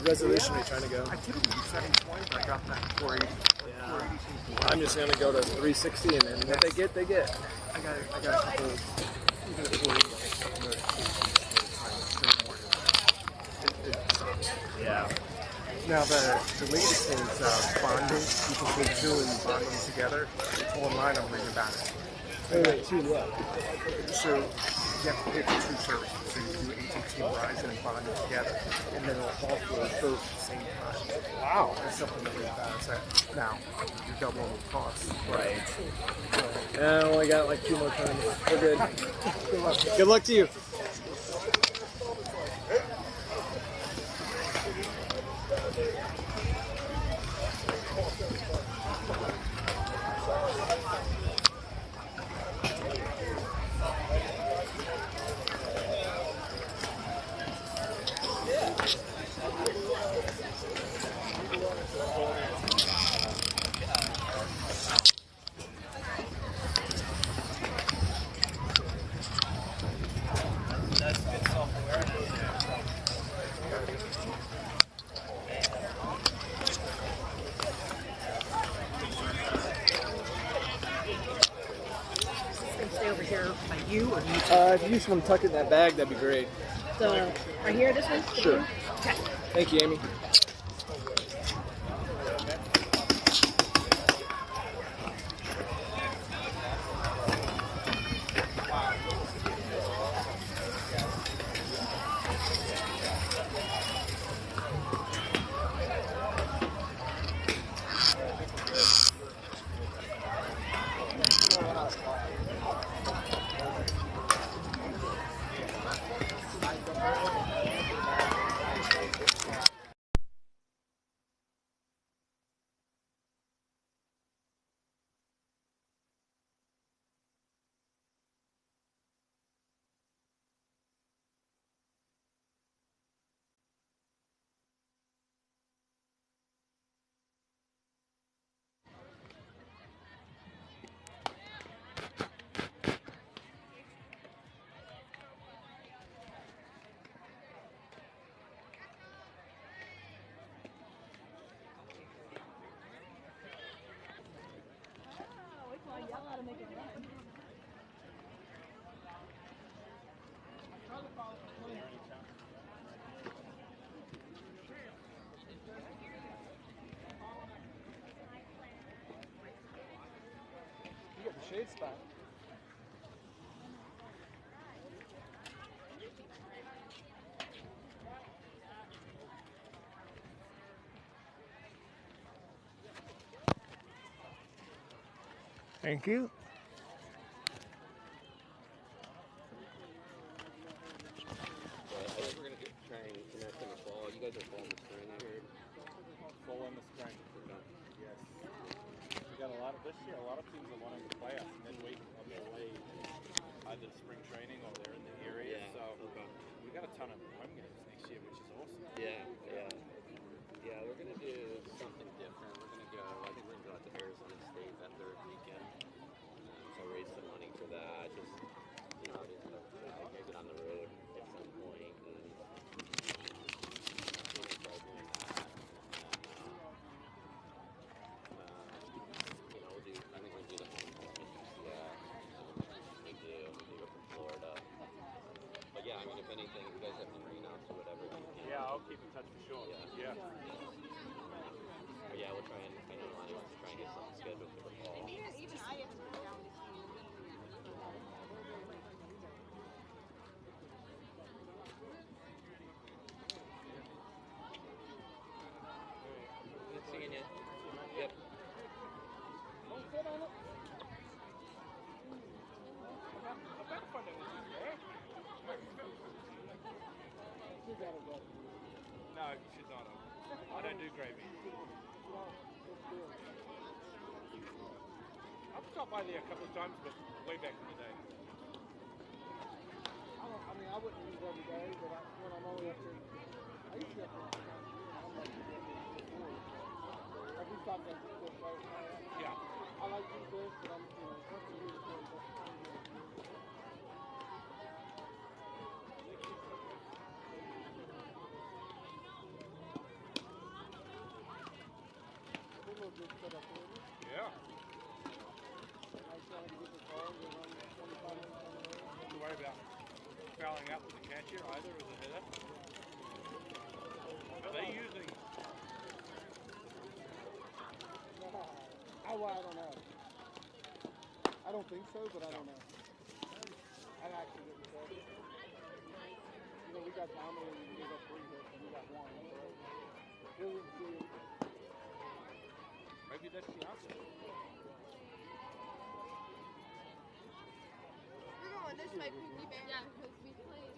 resolution are you trying to go? I typically do 720, but I got that 480. Yeah. I'm just gonna go to 360, and then what they get, they get. I got a couple. Even at 480, Yeah. Now the latest thing is bonding. You can take two and bond them together. It's online. I'm reading about it. Wait, two what? So you have to pay for two services. So you do 18's Verizon and bond them together, and then it'll offload both at the same time. Wow. That's something to read about. So now you're doubling the cost. Right. I only got like 2 more turns. We're good. Good luck. Good luck to you. Stay over here by you or you? If you just want to tuck it in that bag, that'd be great. So, right here, this one? Sure. Okay. Thank you, Amy. You got the shade spot. Thank you. I think we're going to try and connect in the fall. You guys are full in the spring, I heard. Full in the spring. Yes. We got a lot of this year. A lot of teams are wanting to play us midweek on their way either to spring training or they're in the area. Yeah, So okay. we got a ton of home games next year, which is awesome. Yeah, we're going to do something different. We're going to go, I think we're going to go out to Arizona State that third weekend. So raise some money for that. Just, you know, just make it on the road at some point. And, try doing that. And, we'll do, I think we'll do the home in UCF. We do up in Florida. But yeah, I mean, if anything, if you guys have any rainouts or whatever, then Yeah, I'll keep in touch for sure. Yeah. But yeah, we'll try and, I know Lonnie wants to try and get something scheduled for the fall. Good seeing you. Yep. No, she's not. I don't do gravy. I've stopped by there a couple of times, but way back in the day. I wouldn't use every day, but when I'm only up there, I used to get there. Every stop I just go right. Yeah. I like to do this, but I'm, once a year, a good setup for it. Yeah. Nice trying to get the car and go run 25 minutes on the road. Don't have to worry about fouling out with the catcher either as a hitter. Are they using? I don't know. I don't think so, but I don't know. I actually didn't say. You know, we got dominated and we got 3 hits and we got 1. So we'll see. Maybe that's the answer. We're going this way, Pinky Bear. Yeah, because we played.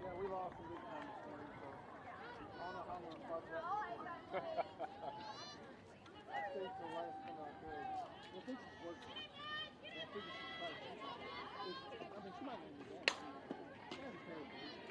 Yeah, we lost some big time this morning, so I don't know how I'm going to talk about it. I stayed till last time I could. I think she's working. And I figured she's probably I mean, she might not be bad. She has a pair of boots.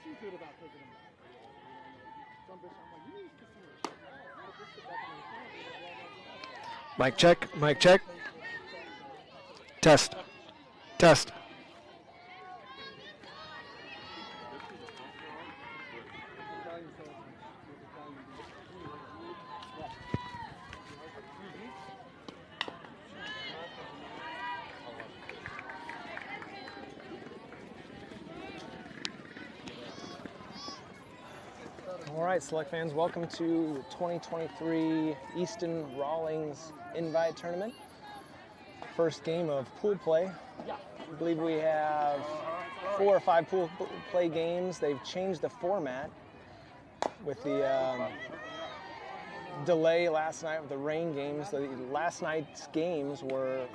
She's good about taking them back. Some bitch, I'm like, you need to see her. Just sit back in the Mic check. Mic check. Test. Test. All right, Select fans, welcome to the 2023 Easton Rawlings Invite Tournament. First game of pool play. I believe we have 4 or 5 pool play games. They've changed the format with the delay last night with the rain games. The last night's games were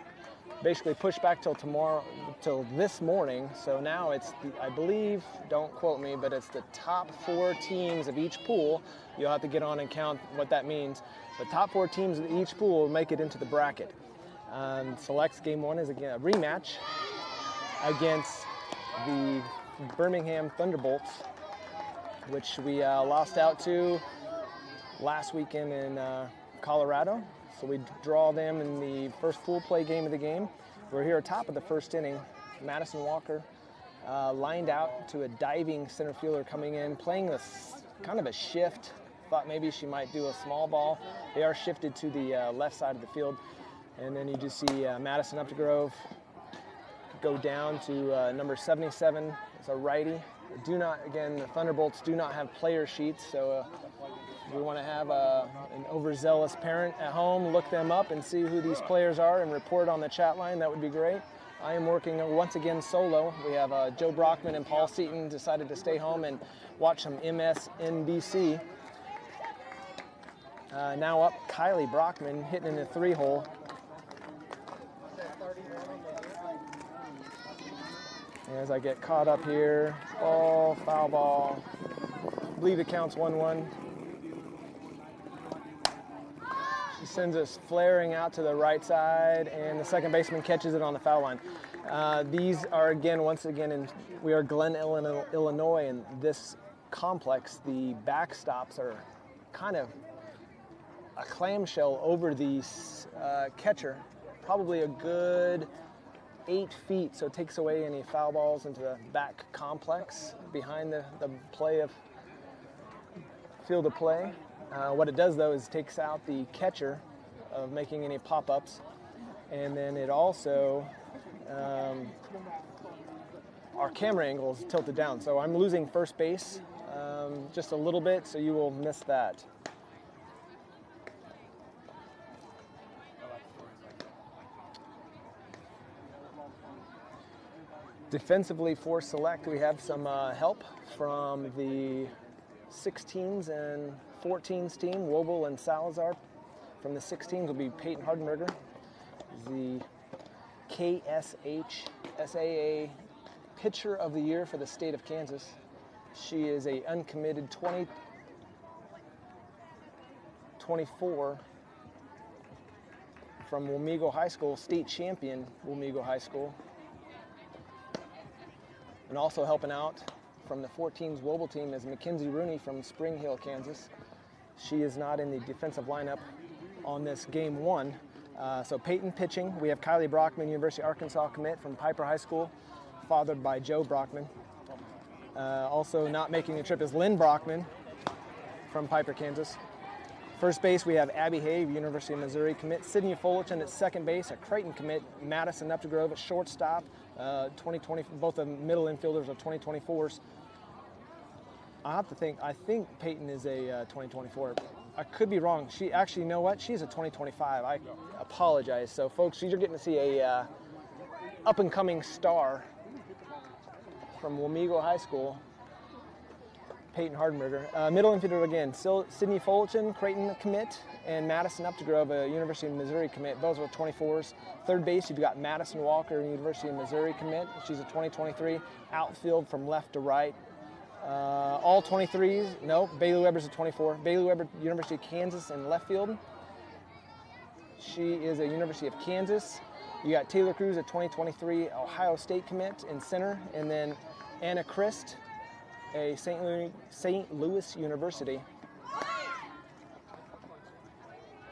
basically pushed back till tomorrow, till this morning. So now it's, I believe, don't quote me, but it's the top 4 teams of each pool. You'll have to get on and count what that means. The top 4 teams of each pool will make it into the bracket. Select's game 1 is again a rematch against the Birmingham Thunderbolts, which we lost out to last weekend in Colorado. So we draw them in the first pool play game of the game. We're here atop of the first inning. Madison Walker lined out to a diving center fielder coming in, playing this kind of a shift. Thought maybe she might do a small ball. They are shifted to the left side of the field. And then you just see Madison Updegrove go down to number 77. It's a righty. Do not, again, the Thunderbolts do not have player sheets, so if we want to have an overzealous parent at home, look them up and see who these players are and report on the chat line. That would be great. I am working once again solo. We have Joe Brockman and Paul Seaton decided to stay home and watch some MSNBC. Now up, Kylie Brockman hitting in the 3-hole. As I get caught up here, ball, foul ball. I believe it counts 1-1. He sends us flaring out to the right side, and the second baseman catches it on the foul line. These are, once again, we are Glen, Illinois, and this complex, the backstops are kind of a clamshell over the catcher, probably a good 8 feet, so it takes away any foul balls into the back complex behind the play of field of play. What it does, though, is takes out the catcher of making any pop-ups, and then it also, our camera angle is tilted down, so I'm losing first base just a little bit, so you will miss that. Defensively for Select, we have some help from the 16's and 14's team, Wobel and Salazar. From the 16's will be Peyton Hardenberger, the KSH SAA Pitcher of the Year for the state of Kansas. She is a uncommitted 2024 from Wamego High School, state champion Wamego High School. And also helping out from the 14's Wobel team is Mackenzie Rooney from Spring Hill, Kansas. She is not in the defensive lineup on this game one. So Peyton pitching. We have Kylie Brockman, University of Arkansas commit from Piper High School, fathered by Joe Brockman. Also not making the trip is Lynn Brockman from Piper, Kansas. First base, we have Abby Hay, University of Missouri commit. Sydney Fullerton at second base, a Creighton commit. Madison Updegrove at shortstop. 2020, both the middle infielders are 2024s. I have to think, I think Peyton is a 2024. I could be wrong. She actually, you know what? She's a 2025. I apologize. So folks, you're getting to see a up and coming star from Wamego High School, Peyton Hardenberger. Middle infielder again, Sydney Fullerton, Creighton commit, and Madison Updegrove, a University of Missouri commit. Those are 24s. Third base, you've got Madison Walker, University of Missouri commit. She's a 2023. Outfield from left to right. All 23s. No, Bailey Weber's a 24. Bailey Weber, University of Kansas in left field. She is a University of Kansas. You got Taylor Cruz, a 2023 Ohio State commit in center, and then Anna Christ, a St. Louis University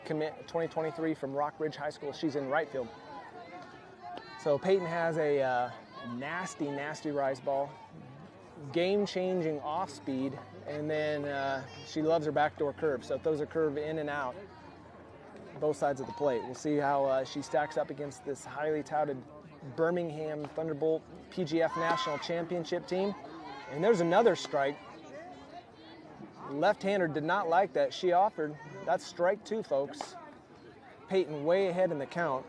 commit, 2023 from Rock Ridge High School. She's in right field. So Peyton has a nasty, nasty rise ball, game-changing off speed, and then she loves her backdoor curve. So it throws a curve in and out, both sides of the plate. We'll see how she stacks up against this highly touted Birmingham Thunderbolt PGF National Championship team. And there's another strike. Left-hander did not like that. She offered. That's strike two, folks. Peyton way ahead in the count.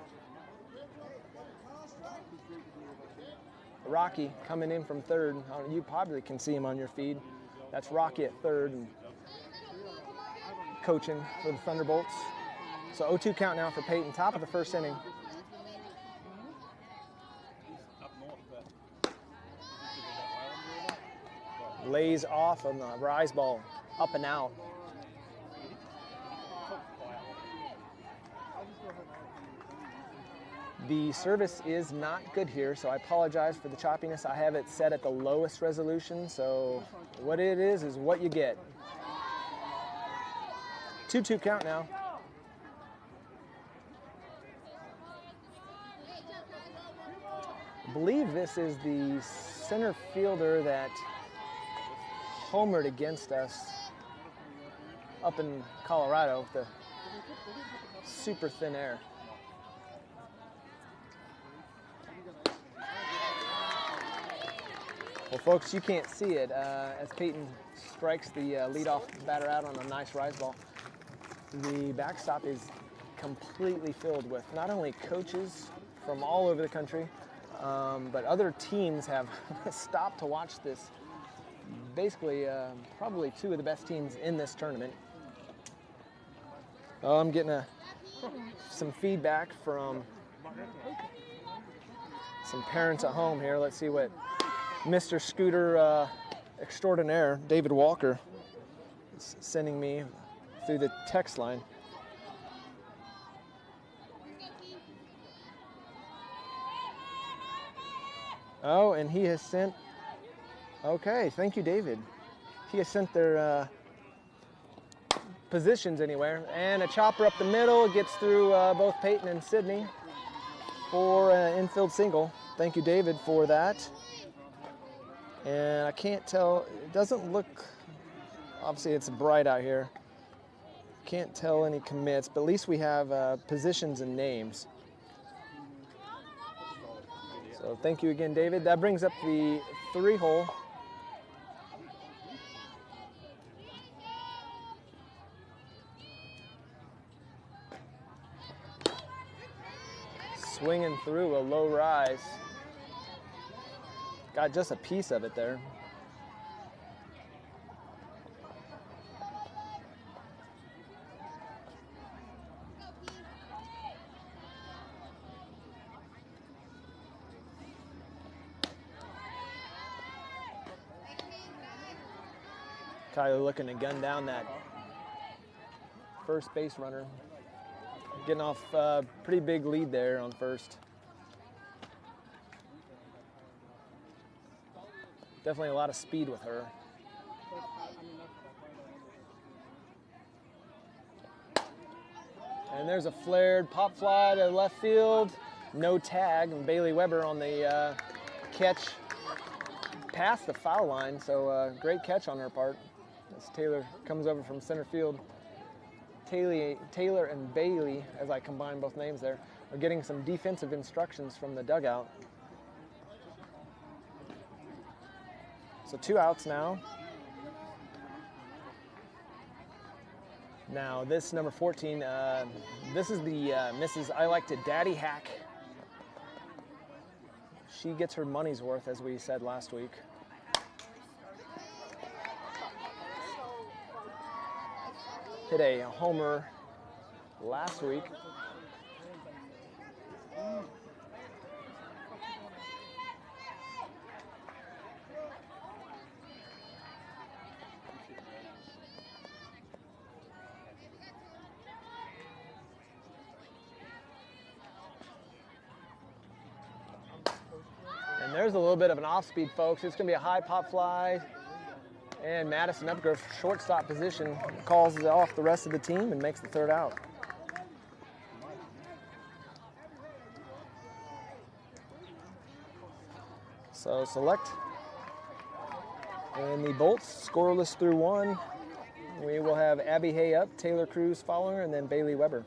Rocky coming in from third. You probably can see him on your feed. That's Rocky at third and coaching for the Thunderbolts. So 0-2 count now for Peyton, top of the first inning. Lays off on the rise ball, up and out. The service is not good here, so I apologize for the choppiness. I have it set at the lowest resolution, so what it is what you get. 2-2 count now. I believe this is the center fielder that homered against us up in Colorado with the super thin air. Well, folks, you can't see it as Peyton strikes the leadoff batter out on a nice rise ball. The backstop is completely filled with not only coaches from all over the country, but other teams have stopped to watch this. Basically, probably two of the best teams in this tournament. Oh, I'm getting some feedback from some parents at home here. Let's see what Mr. Scooter extraordinaire, David Walker, is sending me through the text line. Oh, and he has sent, okay, thank you, David. He has sent their positions anywhere. And a chopper up the middle gets through both Peyton and Sydney for an infield single. Thank you, David, for that. And I can't tell, it doesn't look, obviously it's bright out here. Can't tell any commits, but at least we have positions and names. So thank you again, David. That brings up the 3-hole. Swinging through a low rise. Got just a piece of it there. Tyler looking to gun down that first base runner. Getting off a pretty big lead there on first. Definitely a lot of speed with her. And there's a flared pop fly to left field. No tag, and Bailey Weber on the catch past the foul line, so great catch on her part. As Taylor comes over from center field. Taylor and Bailey, as I combine both names there, are getting some defensive instructions from the dugout. So 2 outs now. Now this number 14, this is the Mrs. I Like to Daddy Hack. She gets her money's worth, as we said last week. Hit a homer last week. And there's a little bit of an off-speed, folks. It's going to be a high pop fly. And Madison Upgrove, shortstop position, calls off the rest of the team and makes the 3rd out. So select. And the Bolts scoreless through 1. We will have Abby Hay up, Taylor Cruz following her, and then Bailey Weber.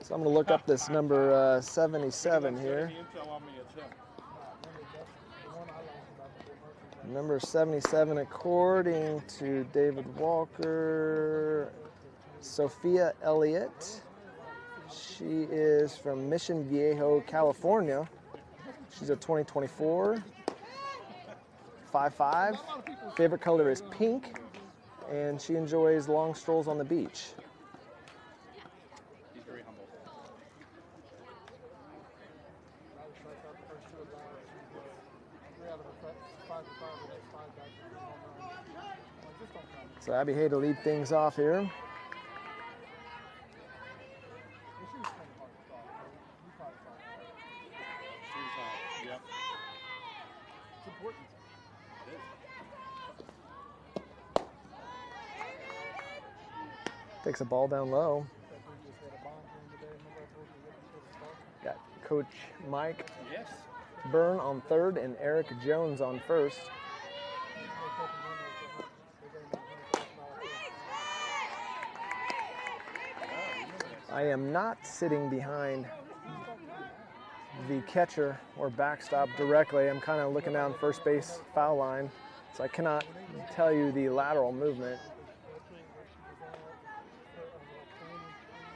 So I'm going to look up this number 77 here. Number 77, according to David Walker, Sophia Elliott. She is from Mission Viejo, California. She's a 2024, 5'5". Favorite color is pink, and she enjoys long strolls on the beach. He's very humble. So Abby Hay to lead things off here. Yep. It's important. Takes a ball down low. Got Coach Mike Yes. Birm on 3rd and Eric Jones on 1st. I am not sitting behind the catcher or backstop directly. I'm kind of looking down first base foul line, so I cannot tell you the lateral movement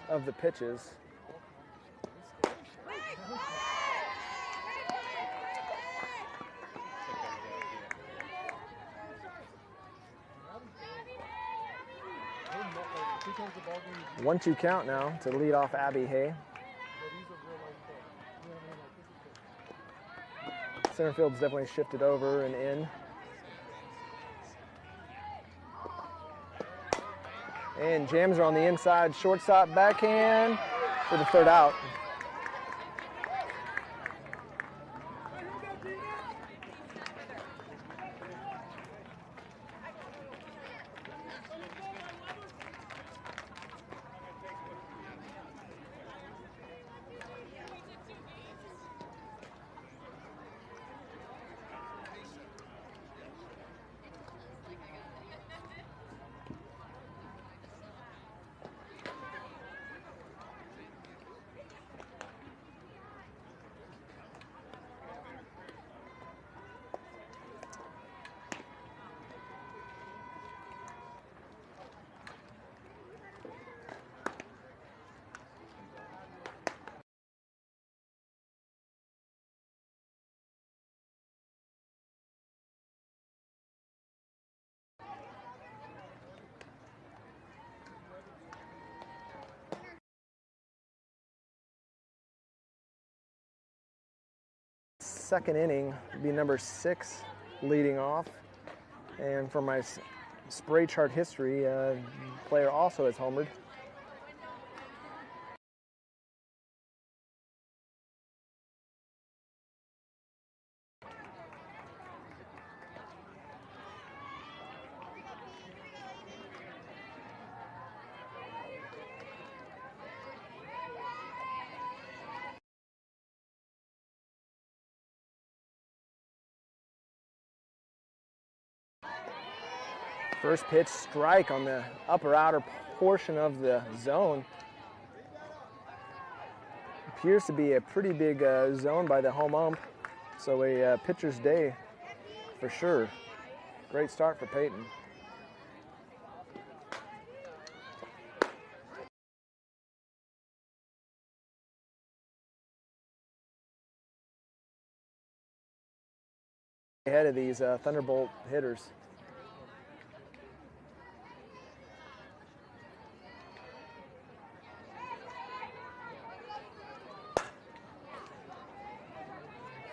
of the pitches. One, two count now to lead off Abby Hay. Center field's definitely shifted over and in. And jams are on the inside, shortstop backhand for the third out. Second inning would be number 6 leading off. And for my spray chart history, player also has homered. First pitch strike on the upper outer portion of the zone. Appears to be a pretty big zone by the home ump. So a pitcher's day for sure. Great start for Peyton. Ahead of these Thunderbolt hitters.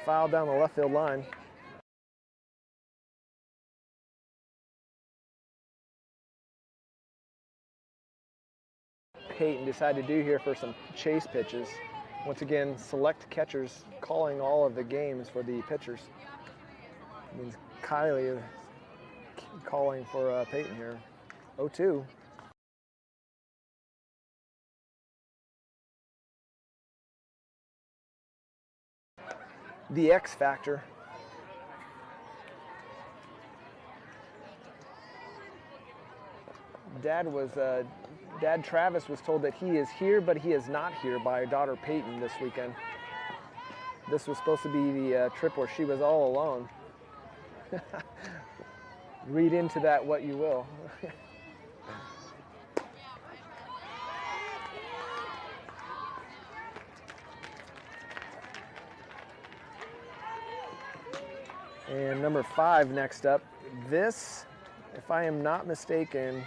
Foul down the left field line. Peyton decided to do here for some chase pitches. Once again, select catchers calling all of the games for the pitchers. It means Kylie calling for Peyton here. 0-2. The X factor. Dad Travis was told that he is here, but he is not here by daughter Peyton this weekend. This was supposed to be the trip where she was all alone. Read into that what you will. And number 5 next up. This, if I am not mistaken,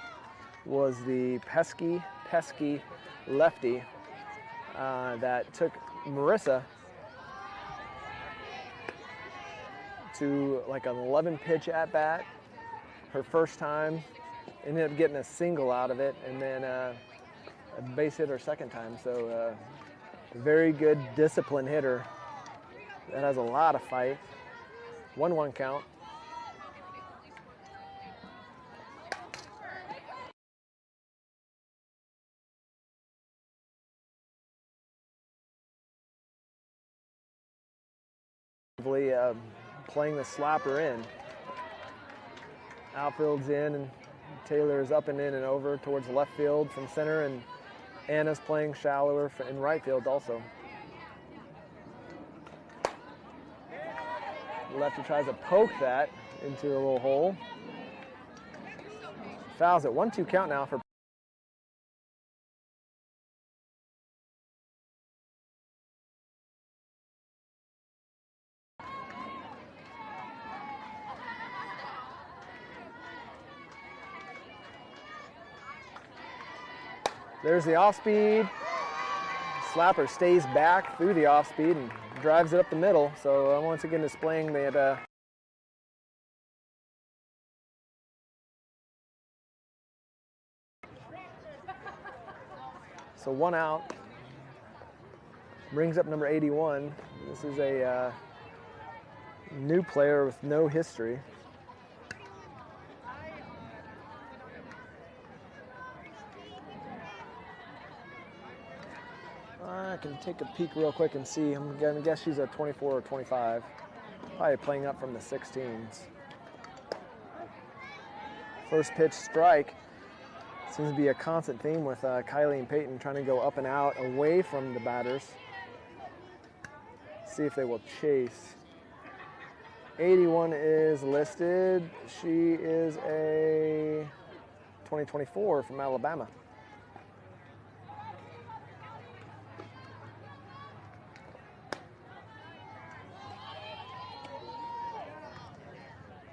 was the pesky lefty that took Marissa to like an 11 pitch at bat her first time, ended up getting a single out of it, and then a base hit her second time. So very good disciplined hitter that has a lot of fight. 1-1 count. Playing the slapper in. Outfield's in, and Taylor is up and in and over towards left field from center, and Anna's playing shallower in right field also. Lefty tries to poke that into a little hole. Fouls it. 1-2 count now for. There's the off speed. Slapper stays back through the off speed and drives it up the middle. So once again displaying that. So 1 out. Brings up number 81. This is a new player with no history. I can take a peek real quick and see. I'm going to guess she's a 24 or 25. Probably playing up from the 16s. First pitch strike. Seems to be a constant theme with Kylie and Peyton trying to go up and out away from the batters. See if they will chase. 81 is listed. She is a 2024 from Alabama.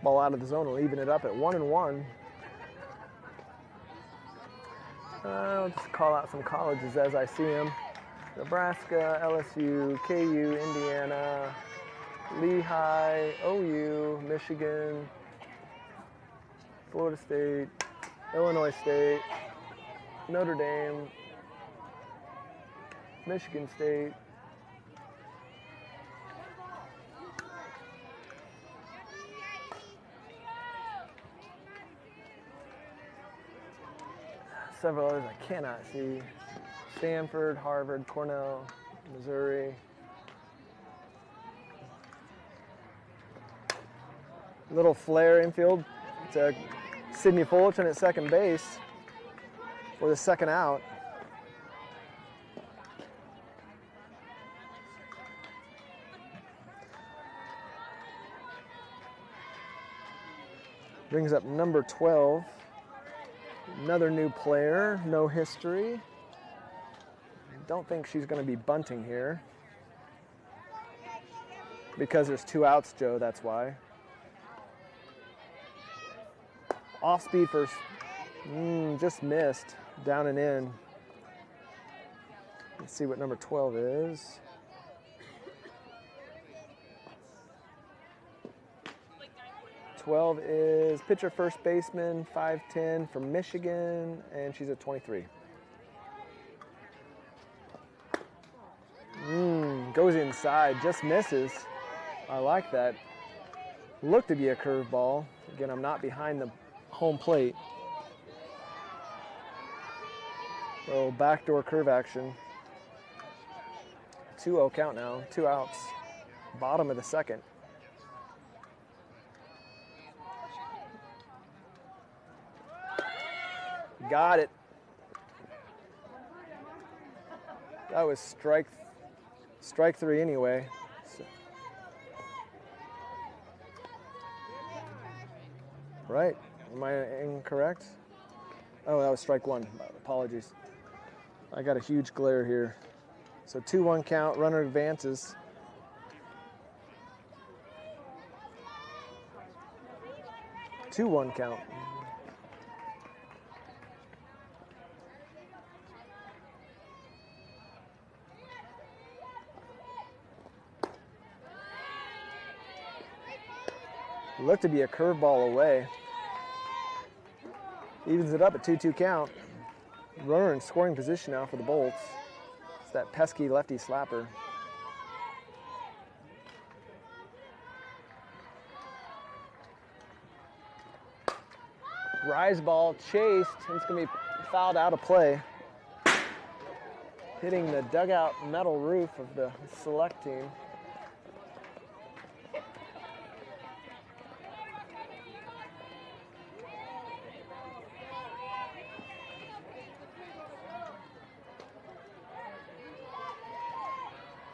Ball out of the zone will even it up at 1-1. I'll just call out some colleges as I see them. Nebraska, LSU, KU, Indiana, Lehigh, OU, Michigan, Florida State, Illinois State, Notre Dame, Michigan State, several others I cannot see. Stanford, Harvard, Cornell, Missouri. Little flare infield to Sydney Fullerton at second base for the second out. Brings up number 12. Another new player, no history. Don't think she's going to be bunting here. Because there's 2 outs, Joe, that's why. Off speed first. Just missed. Down and in. Let's see what number 12 is. Is pitcher first baseman, 5'10", from Michigan, and she's at 23. Goes inside, just misses. I like that. Looked to be a curveball. Again, I'm not behind the home plate. So backdoor curve action. 2-0 count now, 2 outs. Bottom of the second. Got it. That was strike 3 anyway. So. Right? Am I incorrect? Oh, that was strike 1. Apologies. I got a huge glare here. So 2-1 count. Runner advances. Two-1 count. Looked to be a curveball away. Evens it up at 2-2 count. Runner in scoring position now for the Bolts. It's that pesky lefty slapper. Rise ball chased. It's going to be fouled out of play. Hitting the dugout metal roof of the select team.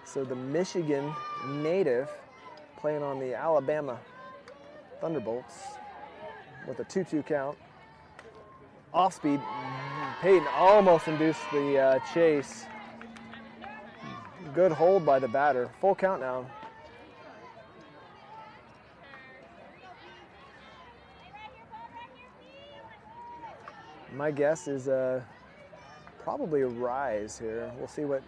So the Michigan native playing on the Alabama Thunderbolts with a 2-2 count. Off speed, Peyton almost induced the chase. Good hold by the batter. Full count now. My guess is probably a rise here. We'll see what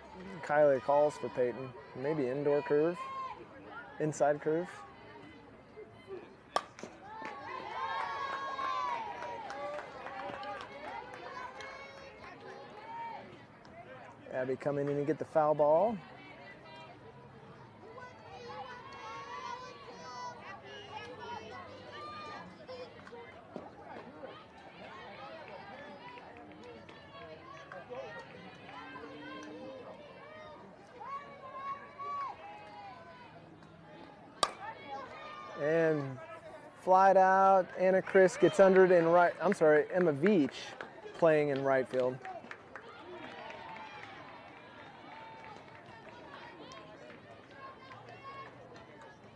Kylie calls for Peyton. Maybe indoor curve, inside curve. Abby coming in and get the foul ball. And flied out. Anna Chris gets under it in right. I'm sorry, Emma Veach playing in right field.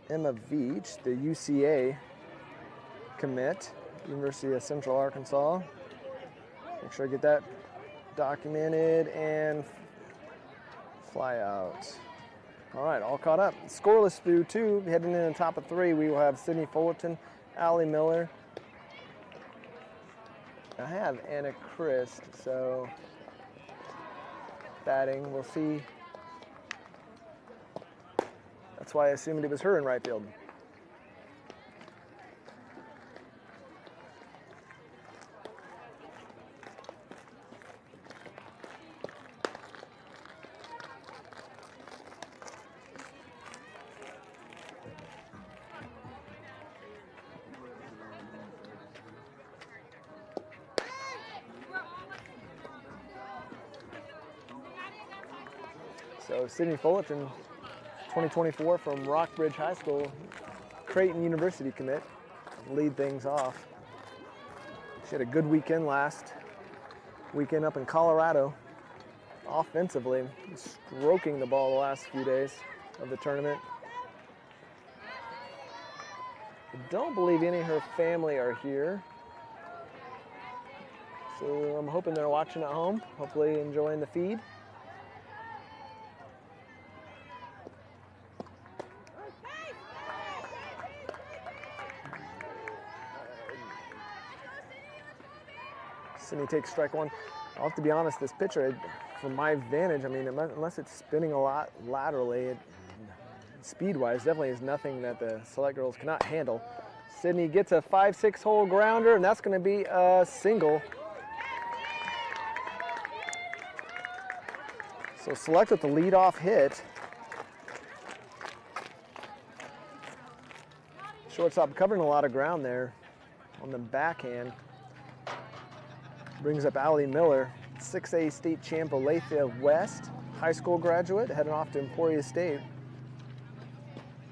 Emma Veach, the UCA commit, University of Central Arkansas. Make sure I get that documented and fly out. All right, all caught up. Scoreless through 2, heading in the top of 3. We will have Sydney Fullerton, Allie Miller. I have Anna Christ, so batting, we'll see. That's why I assumed it was her in right field. So Sydney Fullerton, 2024 from Rockbridge High School, Creighton University commit, lead things off. She had a good weekend last weekend up in Colorado. Offensively, stroking the ball the last few days of the tournament. I don't believe any of her family are here. So I'm hoping they're watching at home, hopefully enjoying the feed. Sydney takes strike 1. I'll have to be honest, this pitcher, from my vantage, I mean, unless it's spinning a lot laterally, speed-wise, definitely is nothing that the Select girls cannot handle. Sydney gets a 5-6 hole grounder, and that's going to be a single. So Select with the leadoff hit. Shortstop covering a lot of ground there on the backhand. Brings up Allie Miller, 6A state champ, Olathe West high school graduate, heading off to Emporia State.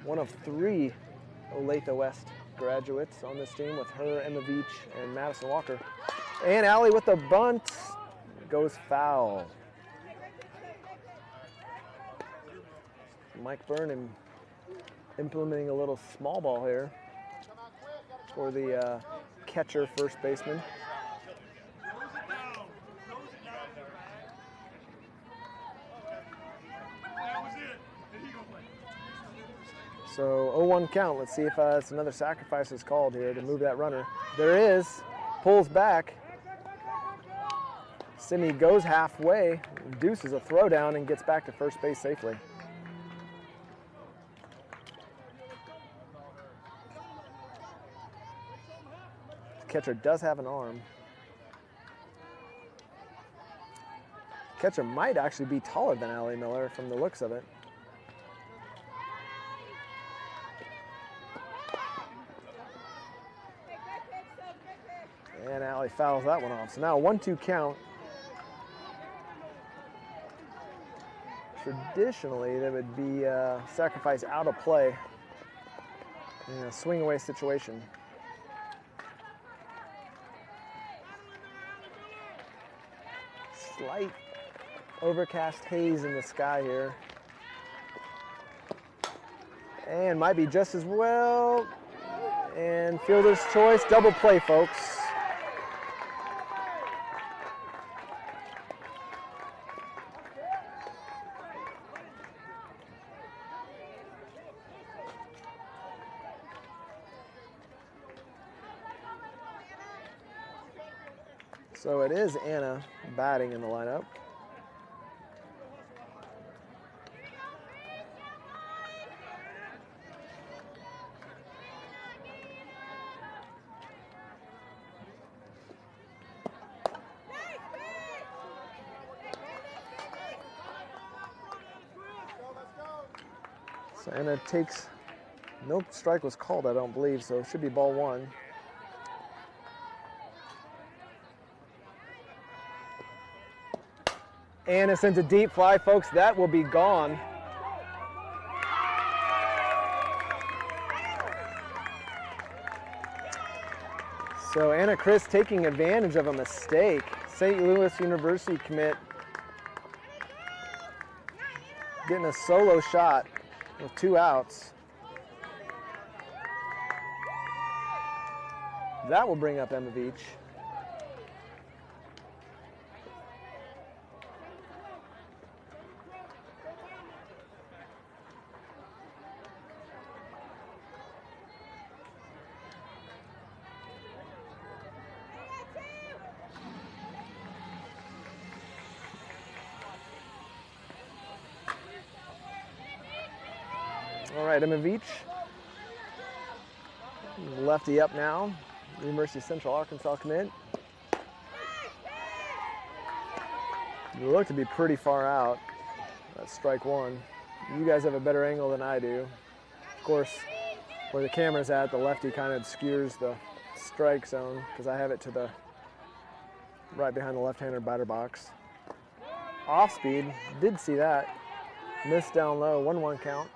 One of 3 Olathe West graduates on this team with her, Emma Veach, and Madison Walker. And Allie with the bunt goes foul. Mike Birm implementing a little small ball here for the catcher first baseman. So 0-1 count. Let's see if it's another sacrifice is called here to move that runner. There is. Pulls back. Sydney goes halfway, deuces a throw down, and gets back to first base safely. The catcher does have an arm. Catcher might actually be taller than Allie Miller from the looks of it. And Allie fouls that one off. So now a 1-2 count. Traditionally, that would be sacrifice out of play in a swing away situation. Slight overcast haze in the sky here. And might be just as well. And fielder's choice, double play, folks. So it is Anna batting in the lineup. So Anna takes, no strike was called, I don't believe, so it should be ball one. Anna sends a deep fly, folks. That will be gone. So Anna Chris taking advantage of a mistake. St. Louis University commit getting a solo shot with 2 outs. That will bring up Emma Veach. All right, Emma Veach, lefty up now, University of Central Arkansas commit. You look to be pretty far out. That's strike one. You guys have a better angle than I do. Of course, where the camera's at, the lefty kind of obscures the strike zone because I have it to the right behind the left-hander batter box. Off speed, did see that. Missed down low, 1-1 count.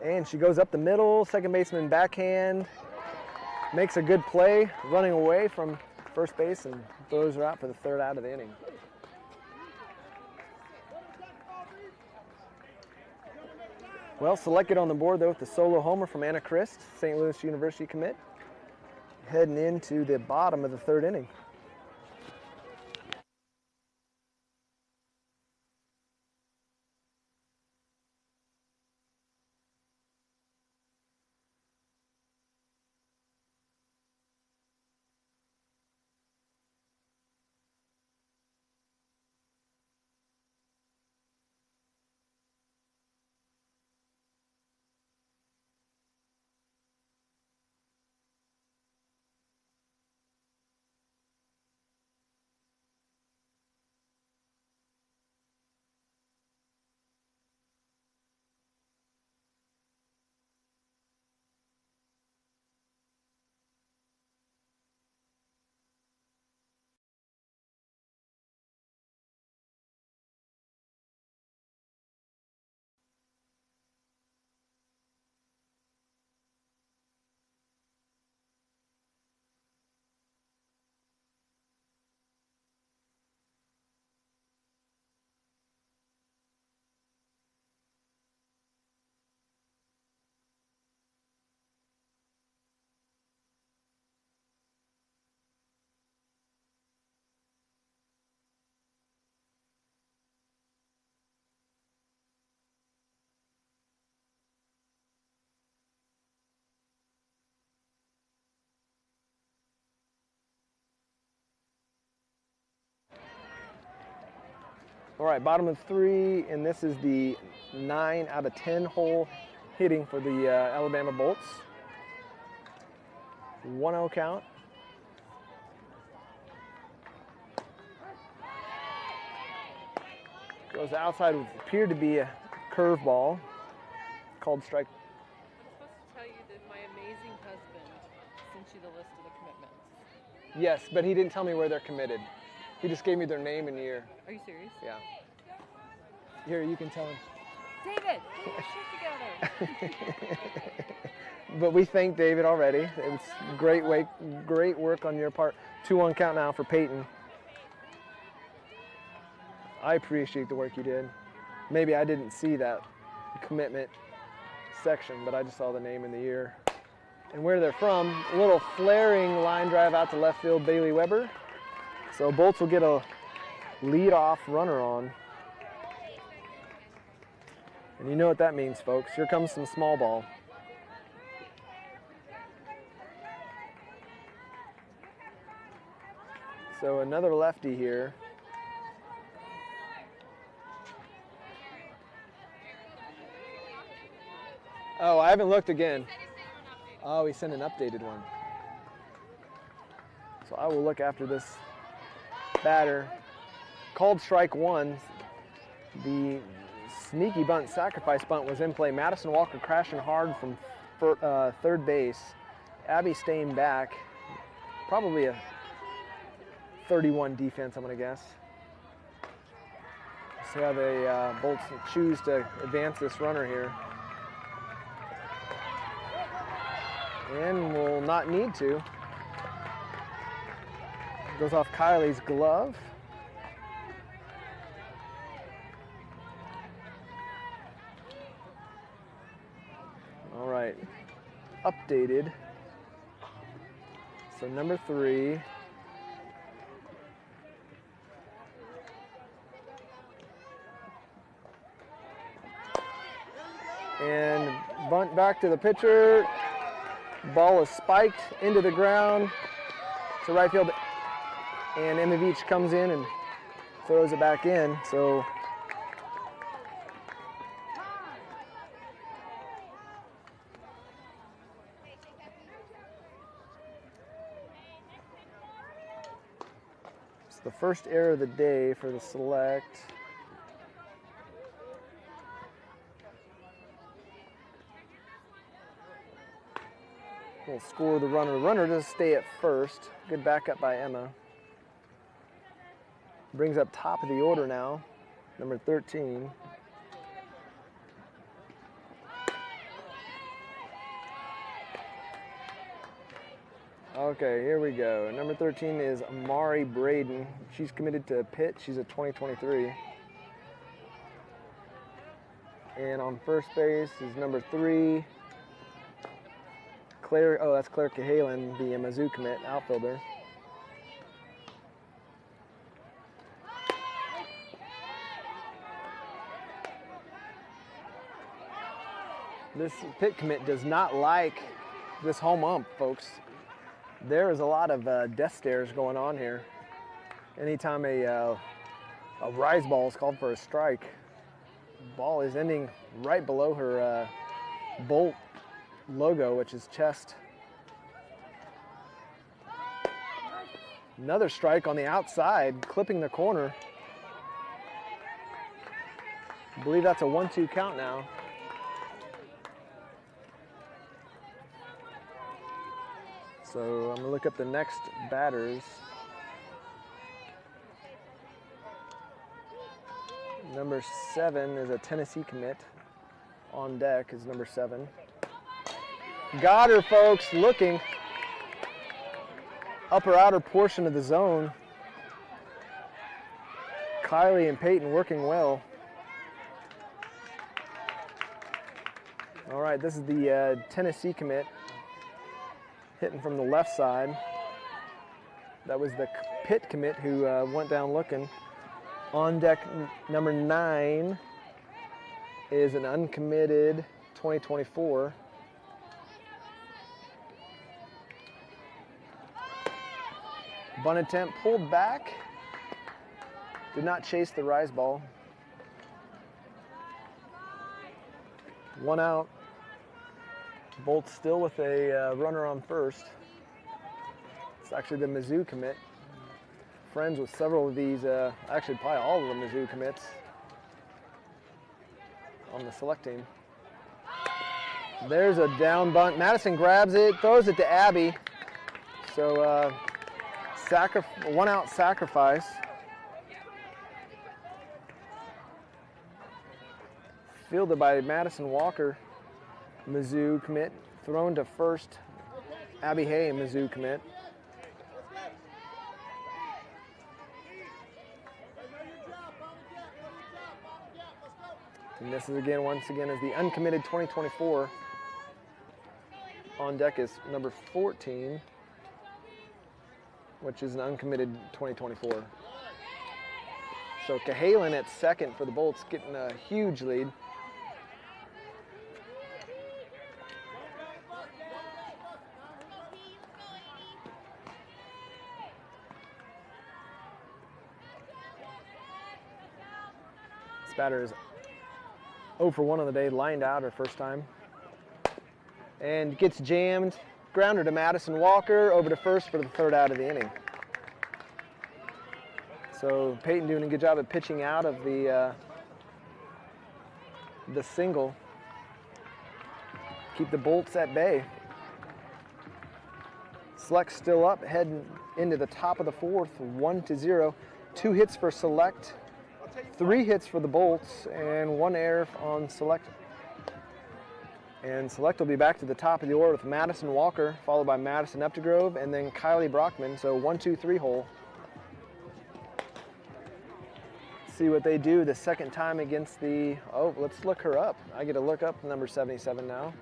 And she goes up the middle, second baseman backhand, makes a good play, running away from first base and throws her out for the 3rd out of the inning. Well, selected on the board though with the solo homer from Anna Christ, St. Louis University commit, heading into the bottom of the 3rd inning. All right, bottom of 3, and this is the 9 out of 10 hole hitting for the Alabama Bolts. 1-0 count. Goes outside with what appeared to be a curveball. Called strike. I'm supposed to tell you that my amazing husband sent you the list of the commitments. Yes, but he didn't tell me where they're committed. He just gave me their name and year. Are you serious? Yeah. Here, you can tell him. David, get your shit together. But we thank David already. It was great work on your part. 2-1 count now for Peyton. I appreciate the work you did. Maybe I didn't see that commitment section, but I just saw the name in the ear. And where they're from, a little flaring line drive out to left field, Bailey Weber. So Bolts will get a lead-off runner on. And you know what that means, folks. Here comes some small ball. So another lefty here. Oh, I haven't looked again. Oh, he sent an updated one. So I will look after this batter. Called strike one. The sneaky bunt, sacrifice bunt was in play. Madison Walker crashing hard from third base. Abby staying back. Probably a 31 defense, I'm going to guess. See how the Bolts choose to advance this runner here. And will not need to. Goes off Kylie's glove. All right, updated. So number 3. And bunt back to the pitcher. Ball is spiked into the ground to right field. And Emievich comes in and throws it back in. So it's the first error of the day for the select. We'll score the runner. Runner does stay at first. Good backup by Emma. Brings up top of the order now, number 13. Okay, here we go. Number 13 is Amari Braden. She's committed to Pitt. She's a 2023. And on first base is number 3. Claire, oh, that's Claire Cahalan, the Mizzou commit, outfielder. This Pitt commit does not like this home ump, folks. There is a lot of death stares going on here. Anytime a rise ball is called for a strike, ball is ending right below her Bolt logo, which is chest. Another strike on the outside, clipping the corner. I believe that's a 1-2 count now. So I'm gonna look up the next batters. Number 7 is a Tennessee commit. On deck is number 7. Got her, folks, looking. Upper outer portion of the zone. Kylie and Peyton working well. All right, this is the Tennessee commit. Hitting from the left side. That was the Pitt commit who went down looking. On deck, number 9 is an uncommitted 2024. Bunt attempt pulled back. Did not chase the rise ball. 1 out. Bolt still with a runner on first. It's actually the Mizzou commit. Friends with several of these, actually probably all of the Mizzou commits on the select team. There's a down bunt. Madison grabs it, throws it to Abby. So 1 out sacrifice. fielded by Madison Walker, Mizzou commit. Thrown to first, Abby Hay, Mizzou commit. And this is once again, is the uncommitted 2024. On deck is number 14, which is an uncommitted 2024. So Cahalan at second for the Bolts, getting a huge lead. This batter is 0 for 1 on the day, lined out her first time. And gets jammed, grounder to Madison Walker, over to first for the third out of the inning. So Peyton doing a good job of pitching out of the single. Keep the Bolts at bay. Select still up, heading into the top of the fourth, 1-0. 2 hits for Select, 3 hits for the Bolts, and 1 error on Select. And Select will be back to the top of the order with Madison Walker, followed by Madison Updegrove, and then Kylie Brockman. So 1-2-3 hole. See what they do the second time against the, oh, let's look her up. I get to look up number 77 now.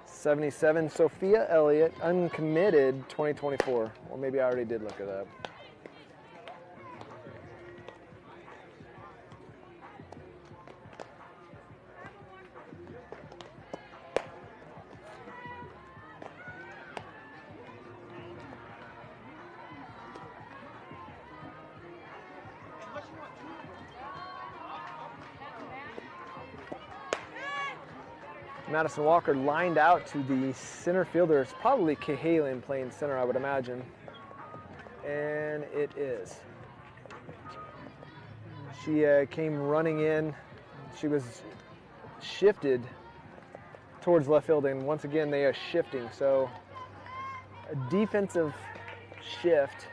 77, Sophia Elliott, uncommitted 2024. Well, maybe I already did look it up. Madison Walker lined out to the center fielder. It's probably Cahalan playing center, I would imagine. And it is. She came running in. She was shifted towards left field, and once again they are shifting. So a defensive shift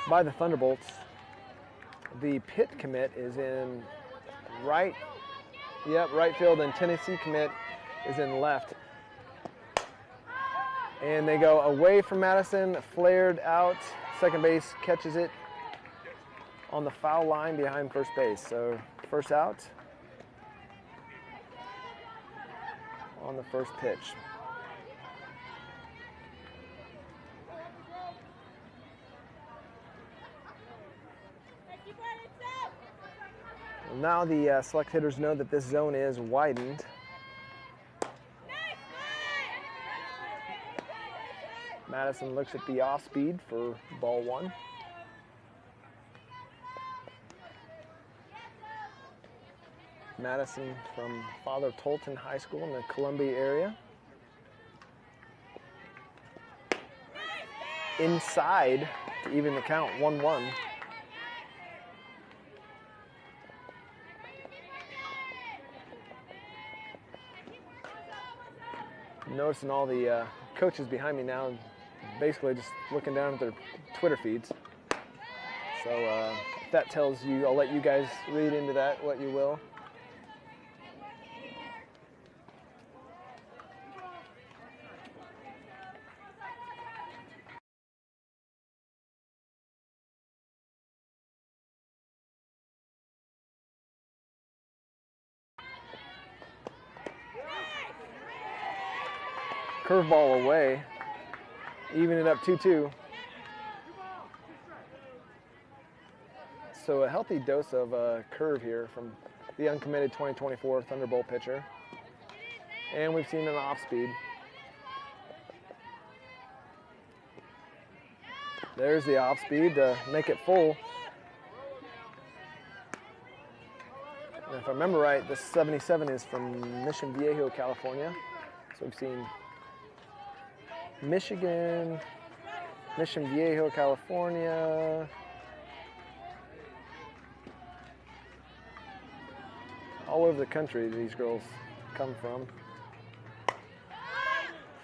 by the Thunderbolts. The pit commit is in right. Yep, right field, and Tennessee commit is in left. And they go away from Madison, flared out, second base catches it on the foul line behind first base. So first out on the first pitch. Now the Select hitters know that this zone is widened. Madison looks at the off speed for ball 1. Madison from Father Tolton High School in the Columbia area. Inside to even the count, 1-1. Noticing all the coaches behind me now, basically just looking down at their Twitter feeds. So if that tells you, I'll let you guys read into that what you will. Curveball away, even it up 2-2. So a healthy dose of curve here from the uncommitted 2024 Thunderbolt pitcher. And we've seen an off speed. There's the off speed to make it full. And if I remember right, this 77 is from Mission Viejo, California. So we've seen Michigan, Mission Viejo, California, all over the country these girls come from.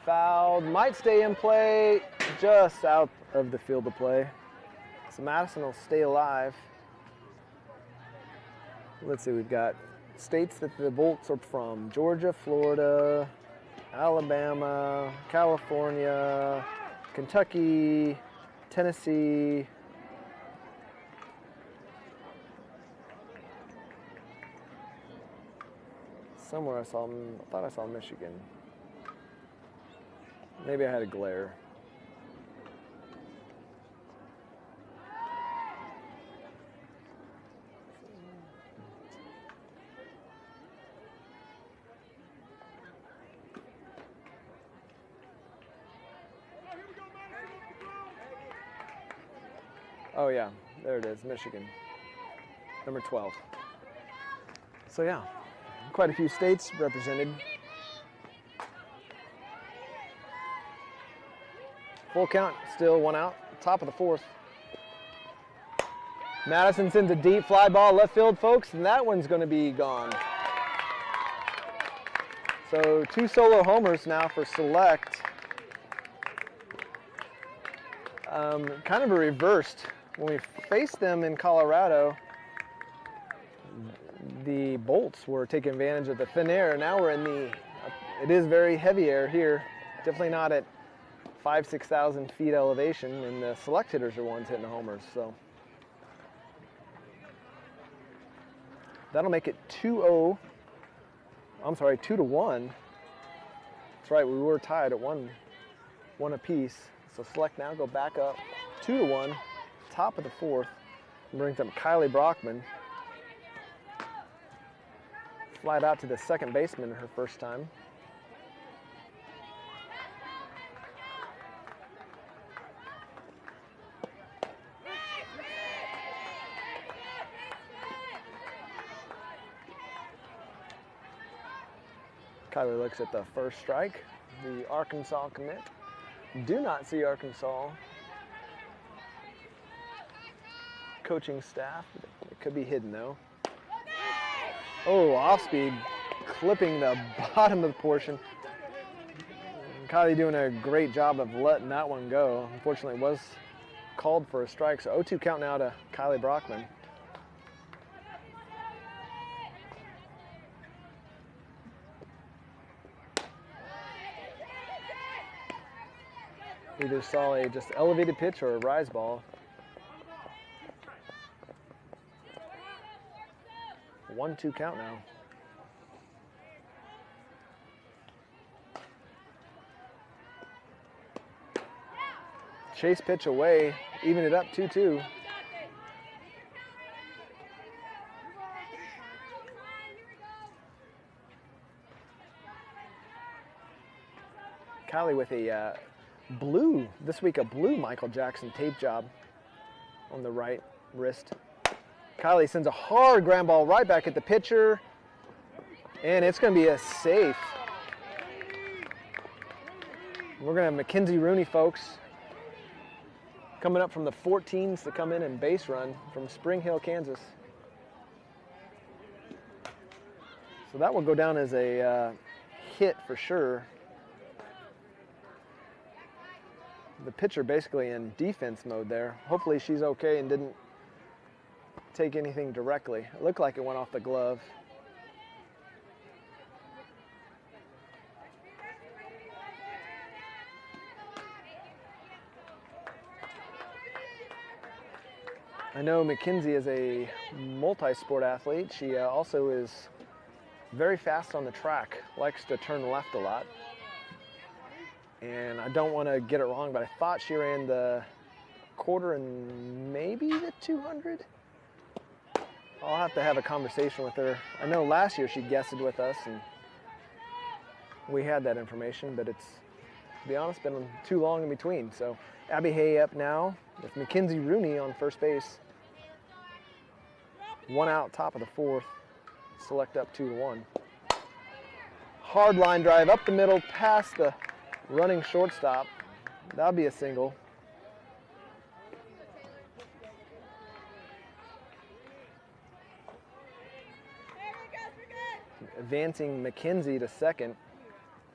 Fouled, might stay in play, just out of the field of play. So Madison will stay alive. Let's see, we've got states that the Bolts are from: Georgia, Florida, Alabama, California, Kentucky, Tennessee. Somewhere I thought I saw Michigan. Maybe I had a glare. Oh yeah, there it is, Michigan, number 12. So yeah, quite a few states represented. Full count, still one out, top of the fourth. Madison sends a deep fly ball left field, folks, and that one's going to be gone. So 2 solo homers now for Select. Kind of a reversed. When we faced them in Colorado, the Bolts were taking advantage of the thin air. Now we're in the, it is very heavy air here. Definitely not at 5,000–6,000 feet elevation, and the Select hitters are ones hitting the homers. So that'll make it 2-0. I'm sorry, 2-1. That's right, we were tied at one apiece. So Select now go back up 2-1. Top of the fourth, and brings up Kylie Brockman. Flied out to the second baseman her first time. Kylie looks at the first strike. The Arkansas commit. Do not see Arkansas coaching staff. It could be hidden though. Oh, off speed, clipping the bottom of the portion. Kylie doing a great job of letting that one go. Unfortunately, it was called for a strike, so 0-2 count now to Kylie Brockman. Either saw a just elevated pitch or a rise ball. 1-2 count now. Chase pitch away, even it up 2-2. Kylie with a blue, this week a blue Michael Jackson tape job on the right wrist. Kylie sends a hard ground ball right back at the pitcher, and it's going to be a safe. We're going to have Mackenzie Rooney, folks, coming up from the 14s to come in and base run from Spring Hill, Kansas. So that will go down as a hit for sure. The pitcher basically in defense mode there. Hopefully she's okay and didn't take anything directly. It looked like it went off the glove. I know Mackenzie is a multi-sport athlete. She also is very fast on the track, likes to turn left a lot. And I don't want to get it wrong, but I thought she ran the quarter and maybe the 200. I'll have to have a conversation with her. I know last year she guested with us and we had that information, but it's, to be honest, been too long in between. So Abby Hay up now with Mackenzie Rooney on first base. 1 out, top of the fourth. Select up 2-1. Hard line drive up the middle, past the running shortstop. That'll be a single. Advancing Mackenzie to second.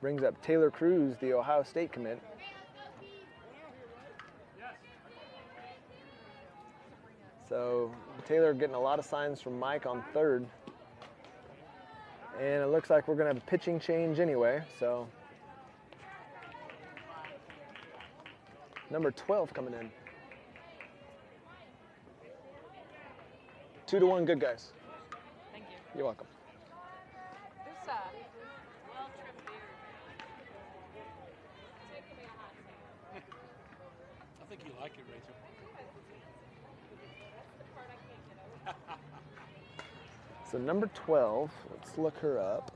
Brings up Taylor Cruz, the Ohio State commit. So Taylor getting a lot of signs from Mike on third. And it looks like we're going to have a pitching change anyway. So number 12 coming in. 2-1, good guys. Thank you. You're welcome. This well-trimmed beard. Taking me a hot second. I think you like it, Rachel. That's the part I can't get over. So number 12, let's look her up.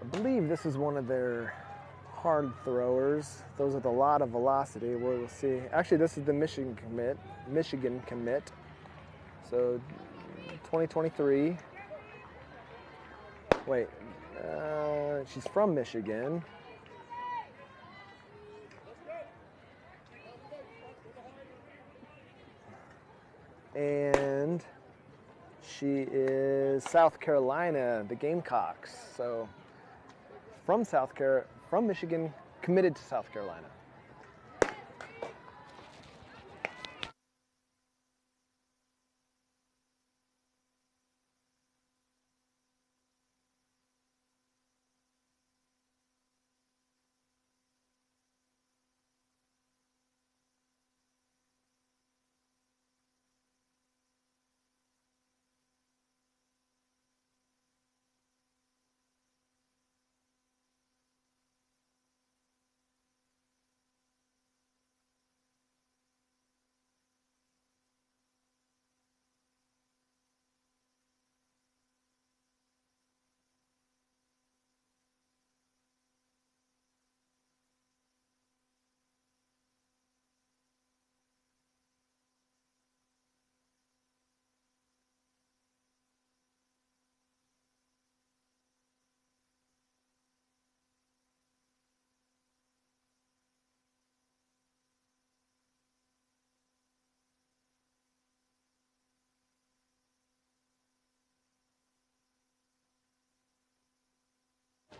I believe this is one of their hard throwers. Those with a lot of velocity. We'll see. Actually, this is the Michigan commit. So 2023. Wait, she's from Michigan. And she is South Carolina, the Gamecocks. So from Michigan, committed to South Carolina.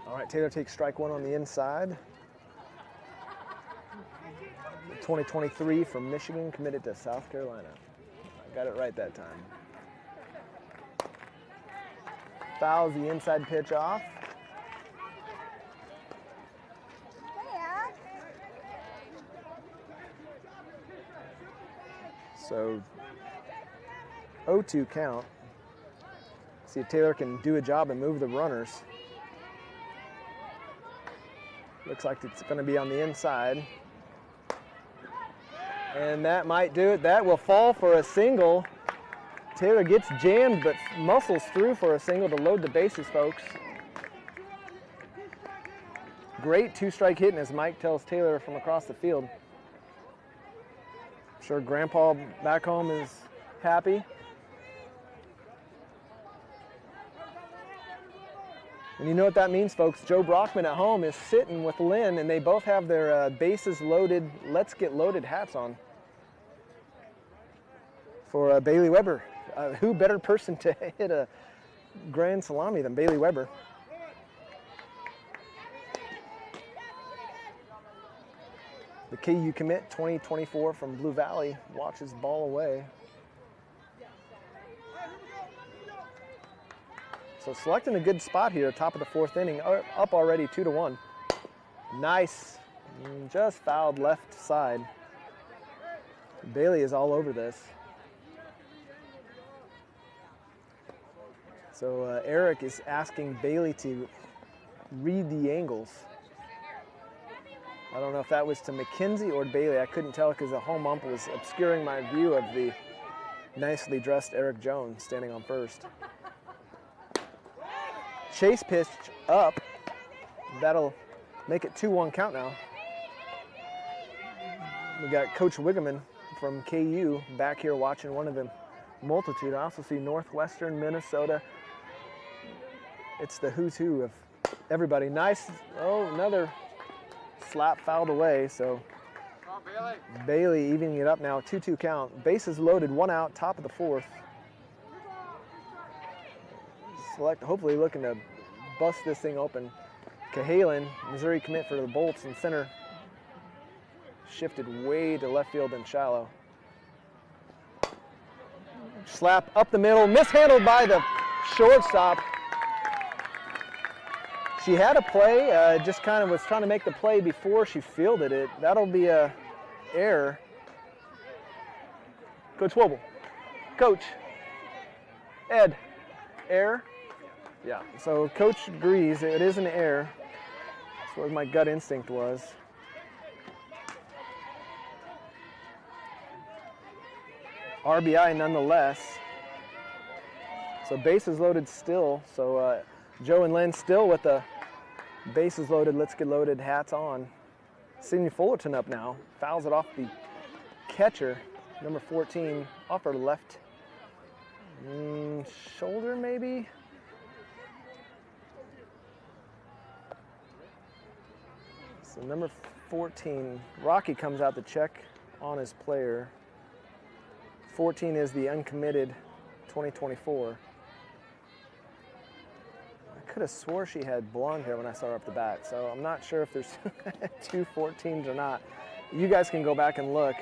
All right, Taylor takes strike one on the inside. 2023 from Michigan, committed to South Carolina. I got it right that time. Fouls the inside pitch off. So 0-2 count. See if Taylor can do a job and move the runners. Looks like it's going to be on the inside. And that might do it. That will fall for a single. Taylor gets jammed but muscles through for a single to load the bases, folks. Great two-strike hitting, as Mike tells Taylor from across the field. I'm sure Grandpa back home is happy. And you know what that means, folks. Joe Brockman at home is sitting with Lynn, and they both have their bases loaded, let's get loaded hats on for Bailey Weber. Who better person to hit a grand salami than Bailey Weber? The KU commit 2024 from Blue Valley watches ball away. So selecting a good spot here, top of the fourth inning, up already 2-1. Nice, just fouled left side. Bailey is all over this. So Eric is asking Bailey to read the angles. I don't know if that was to McKenzie or Bailey. I couldn't tell because the home ump was obscuring my view of the nicely dressed Eric Jones standing on first. Chase pitch up. That'll make it 2-1 count now. We got Coach Wigeman from KU back here watching one of the multitude. I also see Northwestern, Minnesota. It's the who's who of everybody. Nice. Oh, another slap fouled away. So Bailey evening it up now. 2-2 count. Bases loaded, one out, top of the fourth. Select, hopefully looking to bust this thing open. Cahalan, Missouri commit for the Bolts in center. Shifted way to left field and shallow. Slap up the middle, mishandled by the shortstop. She had a play, just kind of was trying to make the play before she fielded it. That'll be a error. Coach Wobel. Coach. Ed. Error? Yeah, so Coach agrees it is an error. That's what my gut instinct was. RBI nonetheless. So bases loaded still. So Joe and Lynn still with the bases loaded, let's get loaded hats on. Sydney Fullerton up now. Fouls it off the catcher, number 14, off her left shoulder maybe? So number 14, Rocky comes out to check on his player. 14 is the uncommitted 2024. I could have swore she had blonde hair when I saw her up the bat, so I'm not sure if there's two 14s or not. You guys can go back and look.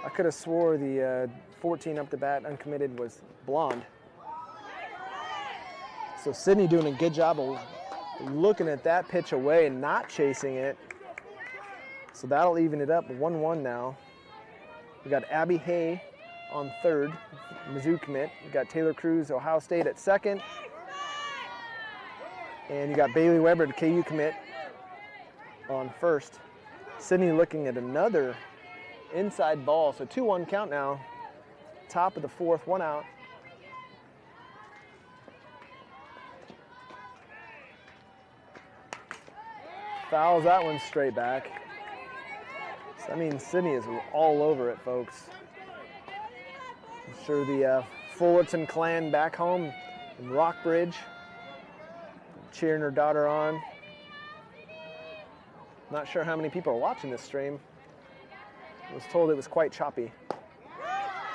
I could have swore the 14 up the bat uncommitted was blonde. So Sydney doing a good job of looking at that pitch away and not chasing it. So that'll even it up 1-1 now. We got Abby Hay on third, Mizzou commit. We got Taylor Cruz, Ohio State at second. And you got Bailey Weber, the KU commit, on first. Sydney looking at another inside ball. So 2-1 count now. Top of the fourth, 1 out. Fouls that one straight back. So that means Sydney is all over it, folks. I'm sure the Fullerton clan back home in Rockbridge cheering her daughter on. Not sure how many people are watching this stream. I was told it was quite choppy.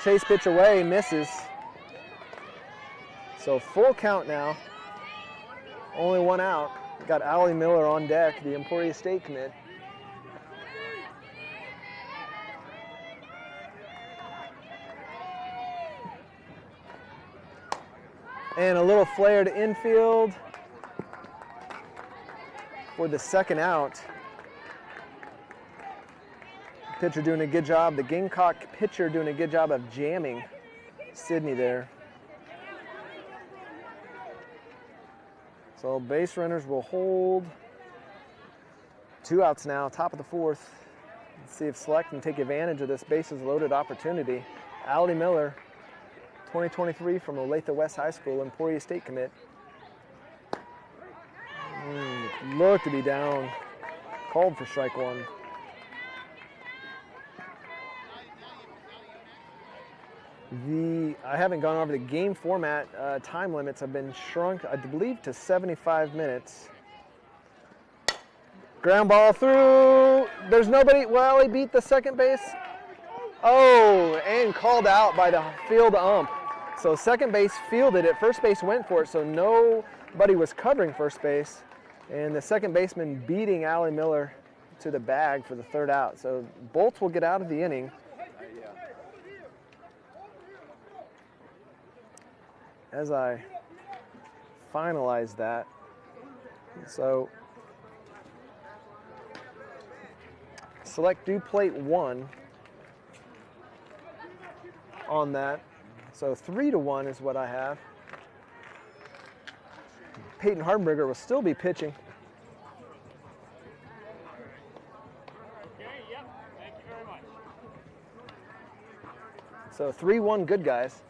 Chase pitch away, misses. So full count now. Only 1 out. Got Allie Miller on deck, the Emporia State commit. And a little flare to infield for the second out. Pitcher doing a good job. The Gamecock pitcher doing a good job of jamming Sydney there. So base runners will hold. 2 outs now, top of the fourth. Let's see if Select can take advantage of this bases loaded opportunity. Allie Miller, 2023 from Olathe West High School, Emporia State commit. Looked to be down. Called for strike 1. I haven't gone over the game format. Time limits have been shrunk, I believe, to 75 minutes. Ground ball through. There's nobody. Well, he beat the second base. Oh, and called out by the field ump. So second base fielded it. First base went for it, so nobody was covering first base. And the second baseman beating Allie Miller to the bag for the third out. So Bolts will get out of the inning. As I finalize that, so Select do plate 1 on that. So 3-1 is what I have. Peyton Hardenberger will still be pitching. Okay, yep. Thank you very much. So 3-1 good guys.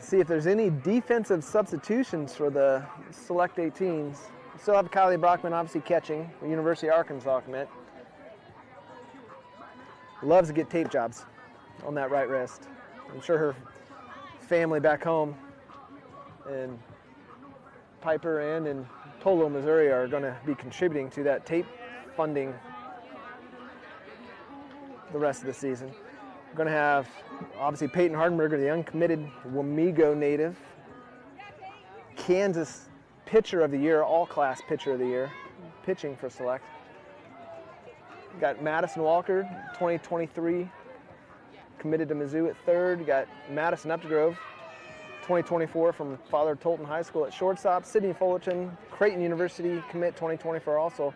See if there's any defensive substitutions for the Select 18s. Still have Kylie Brockman obviously catching, the University of Arkansas commit. Loves to get tape jobs on that right wrist. I'm sure her family back home in Piper and in Tolo, Missouri are going to be contributing to that tape funding the rest of the season. We're going to have, obviously, Peyton Hardenberger, the uncommitted Wamego native. Kansas Pitcher of the Year, all-class Pitcher of the Year, pitching for Select. Got Madison Walker, 2023, committed to Mizzou at third. Got Madison Updegrove, 2024 from Father Tolton High School at shortstop. Sidney Fullerton, Creighton University commit 2024 also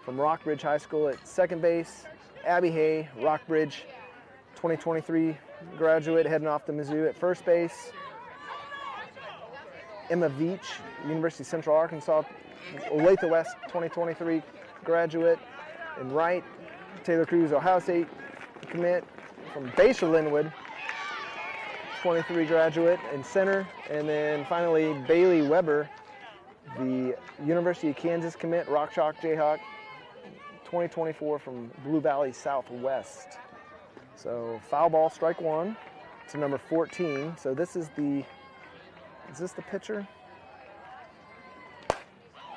from Rockbridge High School at second base. Abby Hay, Rockbridge, 2023 graduate heading off to Mizzou at first base. Emma Veach, University of Central Arkansas, Olathe West 2023 graduate. And right, Taylor Cruz, Ohio State commit from Basher Linwood, 23 graduate in center. And then finally, Bailey Weber, the University of Kansas commit, Rock Chalk Jayhawk, 2024 from Blue Valley Southwest. So foul ball, strike one to number 14. So this is this the pitcher?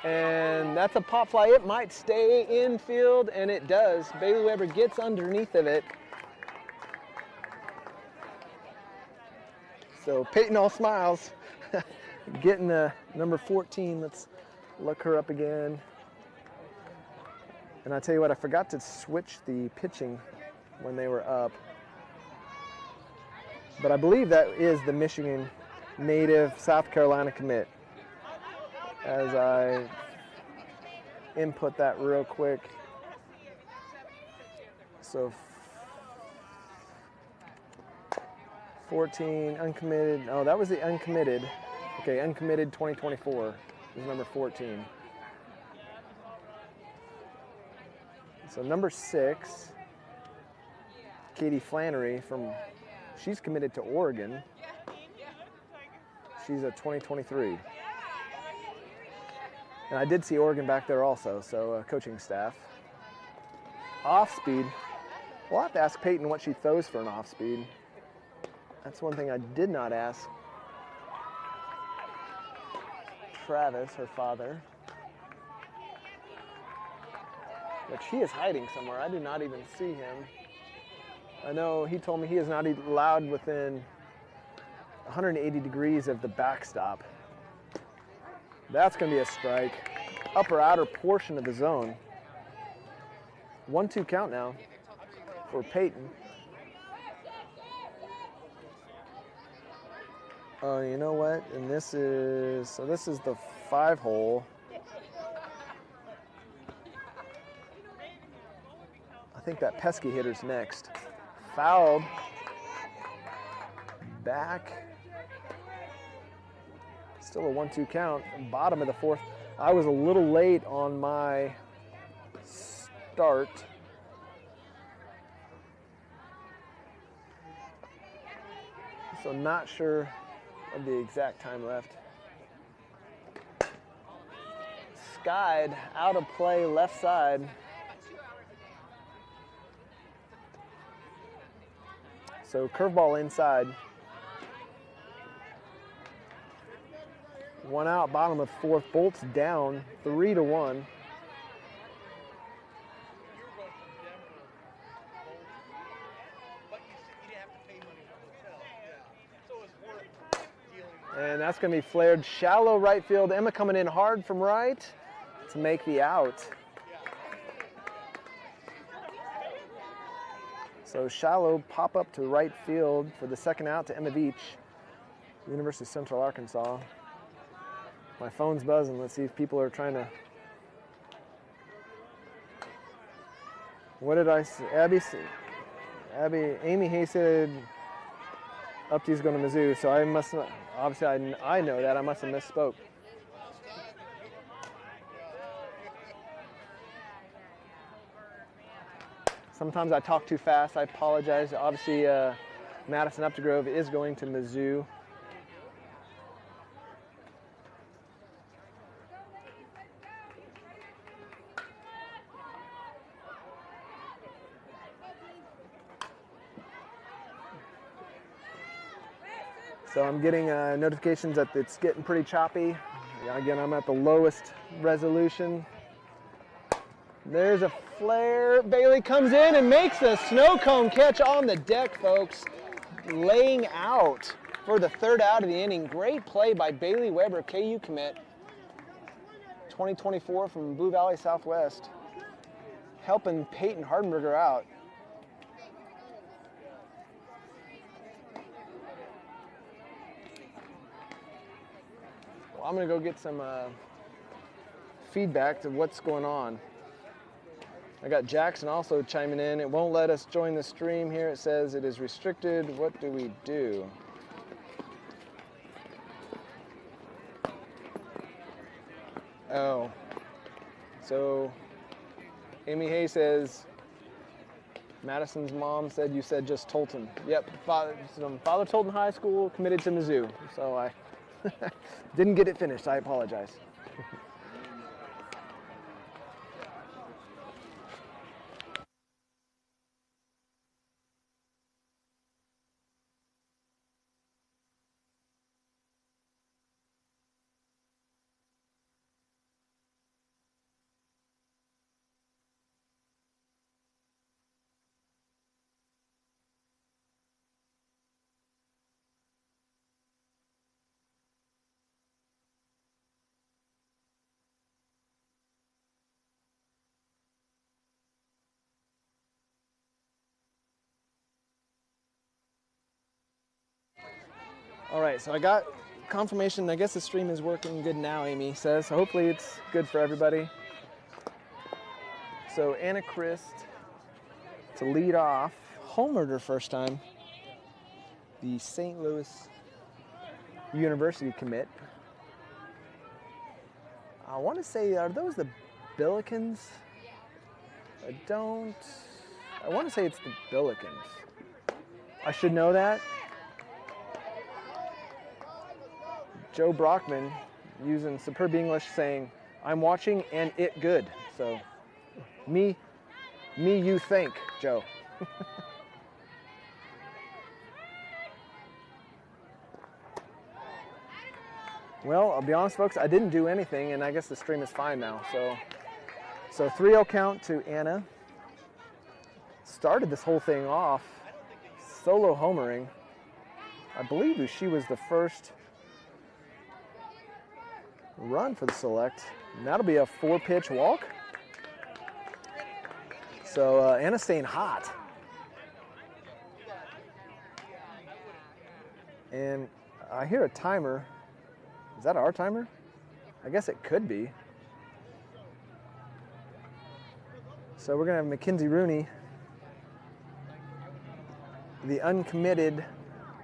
And that's a pop fly. It might stay in field, and it does. Bailey Weber gets underneath of it. So Peyton all smiles. Getting the number 14. Let's look her up again. And I tell you what, I forgot to switch the pitching when they were up. But I believe that is the Michigan native South Carolina commit. As I input that real quick. So 14, uncommitted. Oh, that was the uncommitted. Okay, uncommitted 2024 is number 14. So number 6, Katie Flannery she's committed to Oregon. She's a 2023. And I did see Oregon back there also, so coaching staff. Off speed. We'll have to ask Peyton what she throws for an off speed. That's one thing I did not ask Travis, her father. But she is hiding somewhere. I do not even see him. I know he told me he is not allowed within 180 degrees of the backstop. That's going to be a strike. Upper outer portion of the zone. 1-2 count now for Peyton. Oh, you know what? And this is the 5-hole. I think that pesky hitter's next. Fouled. Back. Still a 1-2 count. Bottom of the 4th. I was a little late on my start. So not sure of the exact time left. Skied, out of play, left side. So curveball inside. One out, bottom of 4th. Bolts down, 3-1. And that's going to be flared shallow right field. Emma coming in hard from right to make the out. So shallow pop up to right field for the second out to Emma Veach, University of Central Arkansas. My phone's buzzing. Let's see if people are trying to. What did I say? Amy Hay said Upty's going to Mizzou, so I must not, obviously I know that. I must have misspoke. Sometimes I talk too fast. I apologize. Obviously, Madison Updegrove is going to Mizzou. So I'm getting notifications that it's getting pretty choppy. Again, I'm at the lowest resolution. There's a flare. Bailey comes in and makes a snow cone catch on the deck, folks. Laying out for the third out of the inning. Great play by Bailey Weber, KU commit. 2024 from Blue Valley Southwest. Helping Peyton Hardenberger out. Well, I'm going to go get some feedback to what's going on. I got Jackson also chiming in. It won't let us join the stream here. It says it is restricted. What do we do? Oh. So Amy Hay says, Madison's mom said you said just Tolton. Yep, Father Tolton High School, committed to Mizzou. So I didn't get it finished. I apologize. All right, so I got confirmation. I guess the stream is working good now, Amy says. So hopefully it's good for everybody. So Anna Christ to lead off. Homered her first time. The St. Louis University commit. I want to say, are those the Billikens? I want to say it's the Billikens. I should know that. Joe Brockman using superb English saying, I'm watching and it good. So me you think, Joe. Well, I'll be honest, folks, I didn't do anything, and I guess the stream is fine now. So 3-0 count to Anna. Started this whole thing off solo homering. I believe she was the first run for the select. And that'll be a 4-pitch walk. So Anna's staying hot. And I hear a timer. Is that our timer? I guess it could be. So we're gonna have Mackenzie Rooney, the uncommitted.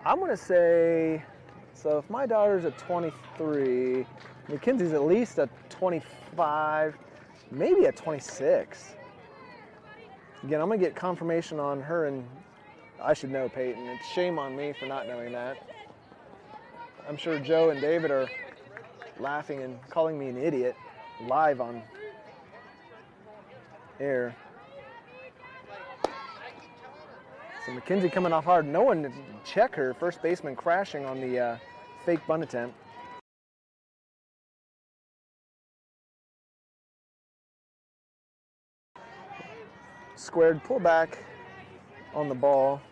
I'm gonna say, so if my daughter's a 23, Mackenzie's at least a 25, maybe a 26. Again, I'm gonna get confirmation on her, and I should know, Peyton. It's shame on me for not knowing that. I'm sure Joe and David are laughing and calling me an idiot live on air. So Mackenzie coming off hard. No one to check her. First baseman crashing on the fake bunt attempt. Squared pullback on the ball.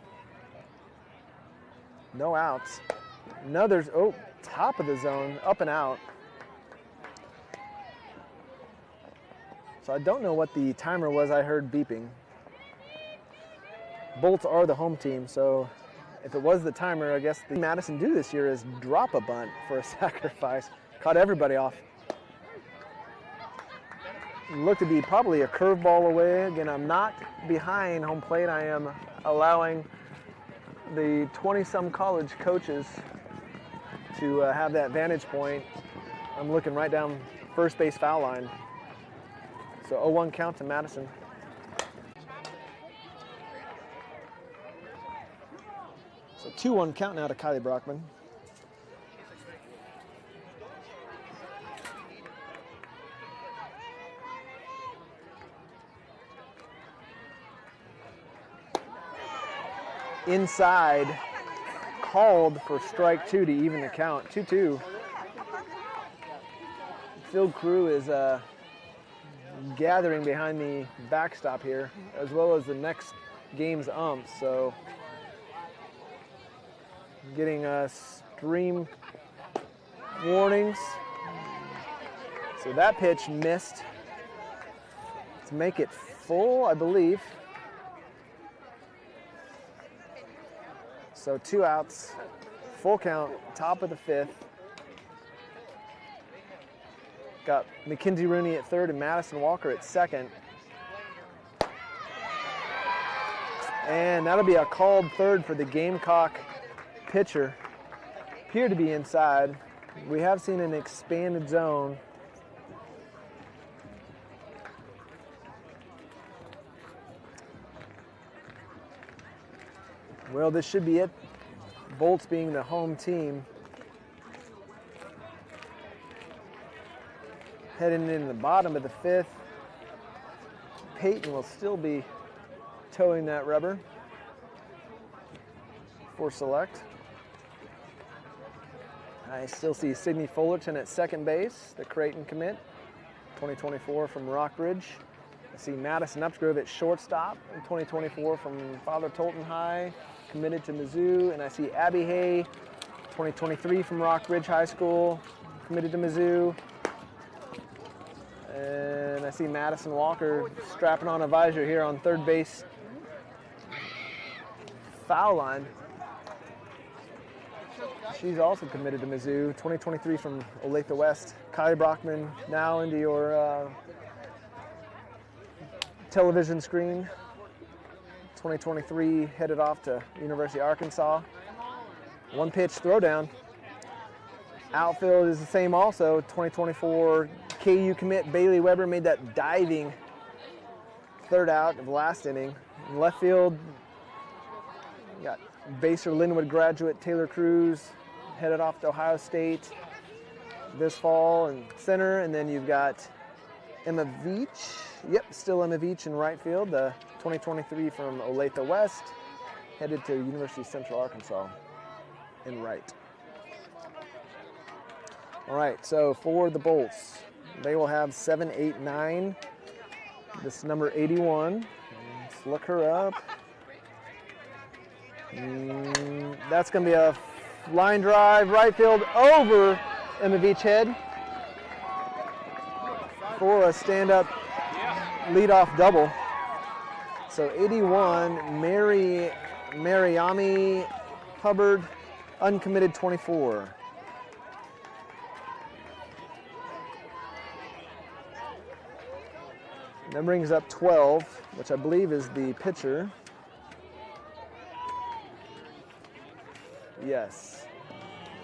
No outs. No, there's, oh, top of the zone, up and out. So I don't know what the timer was. I heard beeping. Bolts are the home team, so if it was the timer, I guess the Madison do this year is drop a bunt for a sacrifice. Caught everybody off. Looked to be probably a curveball away. Again, I'm not behind home plate. I am allowing the 20-some college coaches to have that vantage point. I'm looking right down first base foul line. So 0-1 count to Madison. So 2-1 count now to Kylie Brockman. Inside, called for strike 2 to even the count. 2-2. Field crew is gathering behind the backstop here, as well as the next game's umps. So getting us stream warnings. So that pitch missed to make it full, I believe. So 2 outs, full count, top of the 5th. Got Mackenzie Rooney at 3rd and Madison Walker at 2nd. And that'll be a called 3rd for the Gamecock pitcher. Appear to be inside. We have seen an expanded zone. Well, this should be it. Bolts being the home team. Heading in the bottom of the 5th. Peyton will still be towing that rubber for select. I still see Sydney Fullerton at second base, the Creighton commit, 2024 from Rockridge. I see Madison Upsgrove at shortstop in 2024 from Father Tolton High, committed to Mizzou. And I see Abby Hay, 2023 from Rockridge High School, committed to Mizzou. And I see Madison Walker strapping on a visor here on third base foul line. She's also committed to Mizzou, 2023 from Olathe West. Kylie Brockman now into your television screen. 2023 headed off to University of Arkansas. 1 pitch throwdown. Outfield is the same also. 2024 KU commit Bailey Weber made that diving 3rd out of the last inning. In left field, you got Baser Linwood graduate Taylor Cruz headed off to Ohio State this fall in center. And then you've got Emma Veach. Yep, still Emma Veach in right field, the 2023 from Olathe West, headed to University of Central Arkansas in right. All right, so for the Bolts, they will have 7, 8, 9. This number 81. Let's look her up. That's going to be a line drive, right field over Emma Veach head for a stand-up leadoff double. So 81, Mariami Hubbard, uncommitted 24. That brings up 12, which I believe is the pitcher. Yes.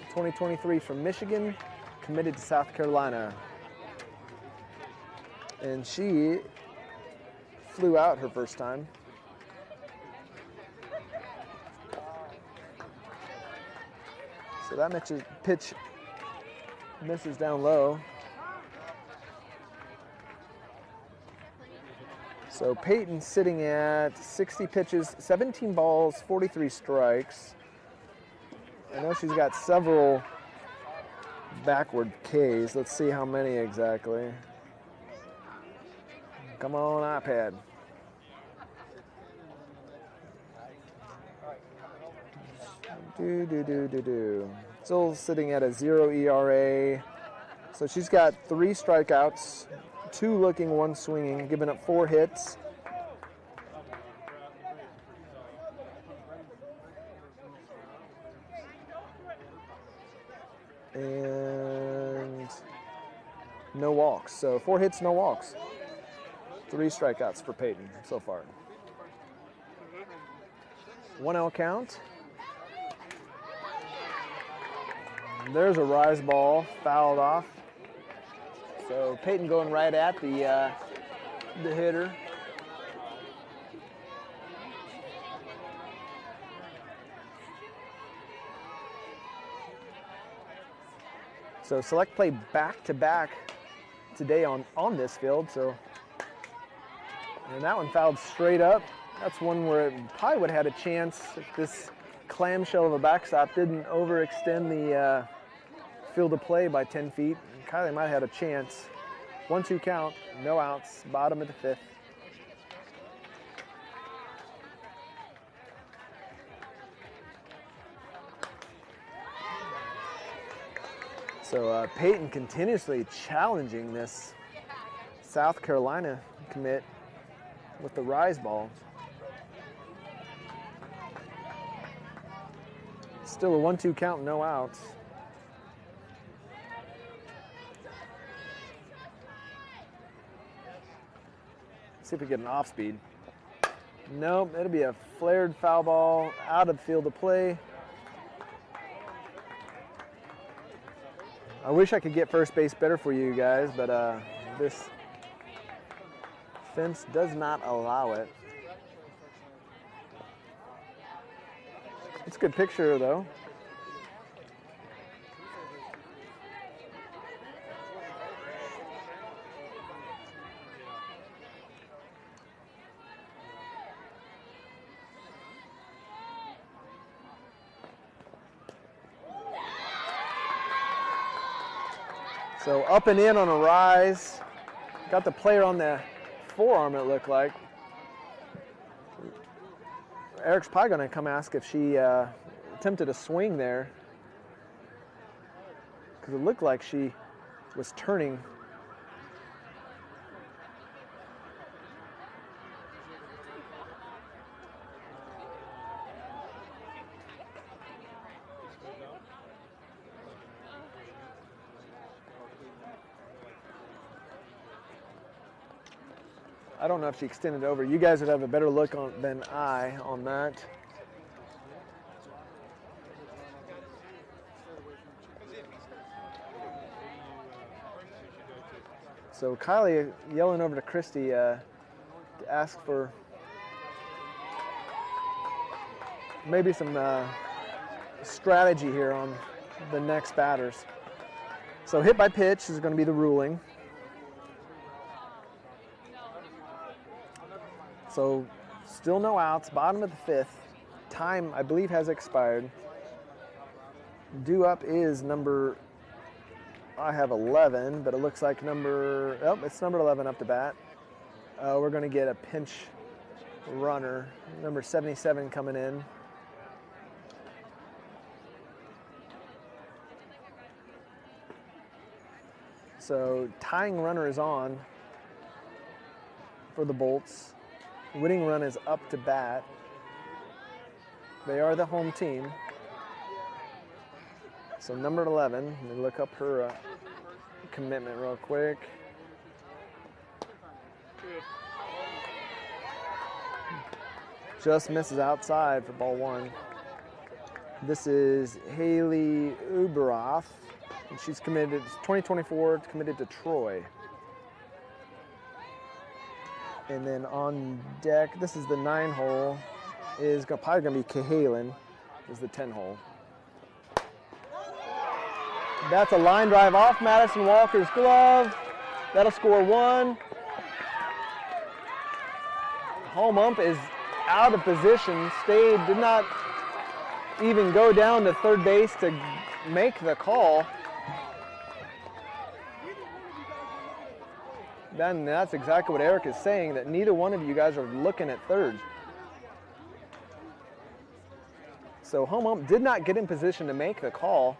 2023 from Michigan, committed to South Carolina. And she flew out her first time. So that pitch misses down low. So Peyton sitting at 60 pitches, 17 balls, 43 strikes. I know she's got several backward Ks. Let's see how many exactly. Come on, iPad. Still sitting at a 0 ERA. So she's got 3 strikeouts, 2 looking, 1 swinging, giving up 4 hits. And no walks. So 4 hits, no walks. 3 strikeouts for Peyton so far. 1-0 count. There's a rise ball fouled off. So Peyton going right at the hitter. So select play back-to-back today on this field. So, and that one fouled straight up. That's one where it probably would have had a chance if this clamshell of a backstop didn't overextend the field of play by 10 feet. Kylie might have had a chance. 1-2 count, no outs, bottom of the 5th. So Peyton continuously challenging this South Carolina commit with the rise ball. Still a 1-2 count, no outs. See if we get an off speed. Nope, it'll be a flared foul ball out of the field of play. I wish I could get first base better for you guys, but this fence does not allow it. It's a good picture, though. So up and in on a rise. Got the player on the forearm, it looked like. Eric's probably going to come ask if she attempted a swing there, because it looked like she was turning. I don't know if she extended over. You guys would have a better look than I on that. So Kylie yelling over to Christy to ask for maybe some strategy here on the next batters. So hit by pitch is going to be the ruling. So still no outs, bottom of the 5th. Time, I believe, has expired. Due up is number, I have 11, but it looks like it's number 11 up to bat. We're going to get a pinch runner, number 77 coming in. So tying runner is on for the Bolts. Winning run is up to bat. They are the home team. So number 11, let me look up her commitment real quick. Just misses outside for ball 1. This is Haley Uberoth, and she's committed, 2024, committed to Troy. And then on deck, this is the 9 hole, is probably going to be Cahalan, is the 10 hole. That's a line drive off Madison Walker's glove. That'll score 1. Home ump is out of position, did not even go down to third base to make the call. Then that's exactly what Eric is saying, that neither one of you guys are looking at third. So home ump did not get in position to make the call,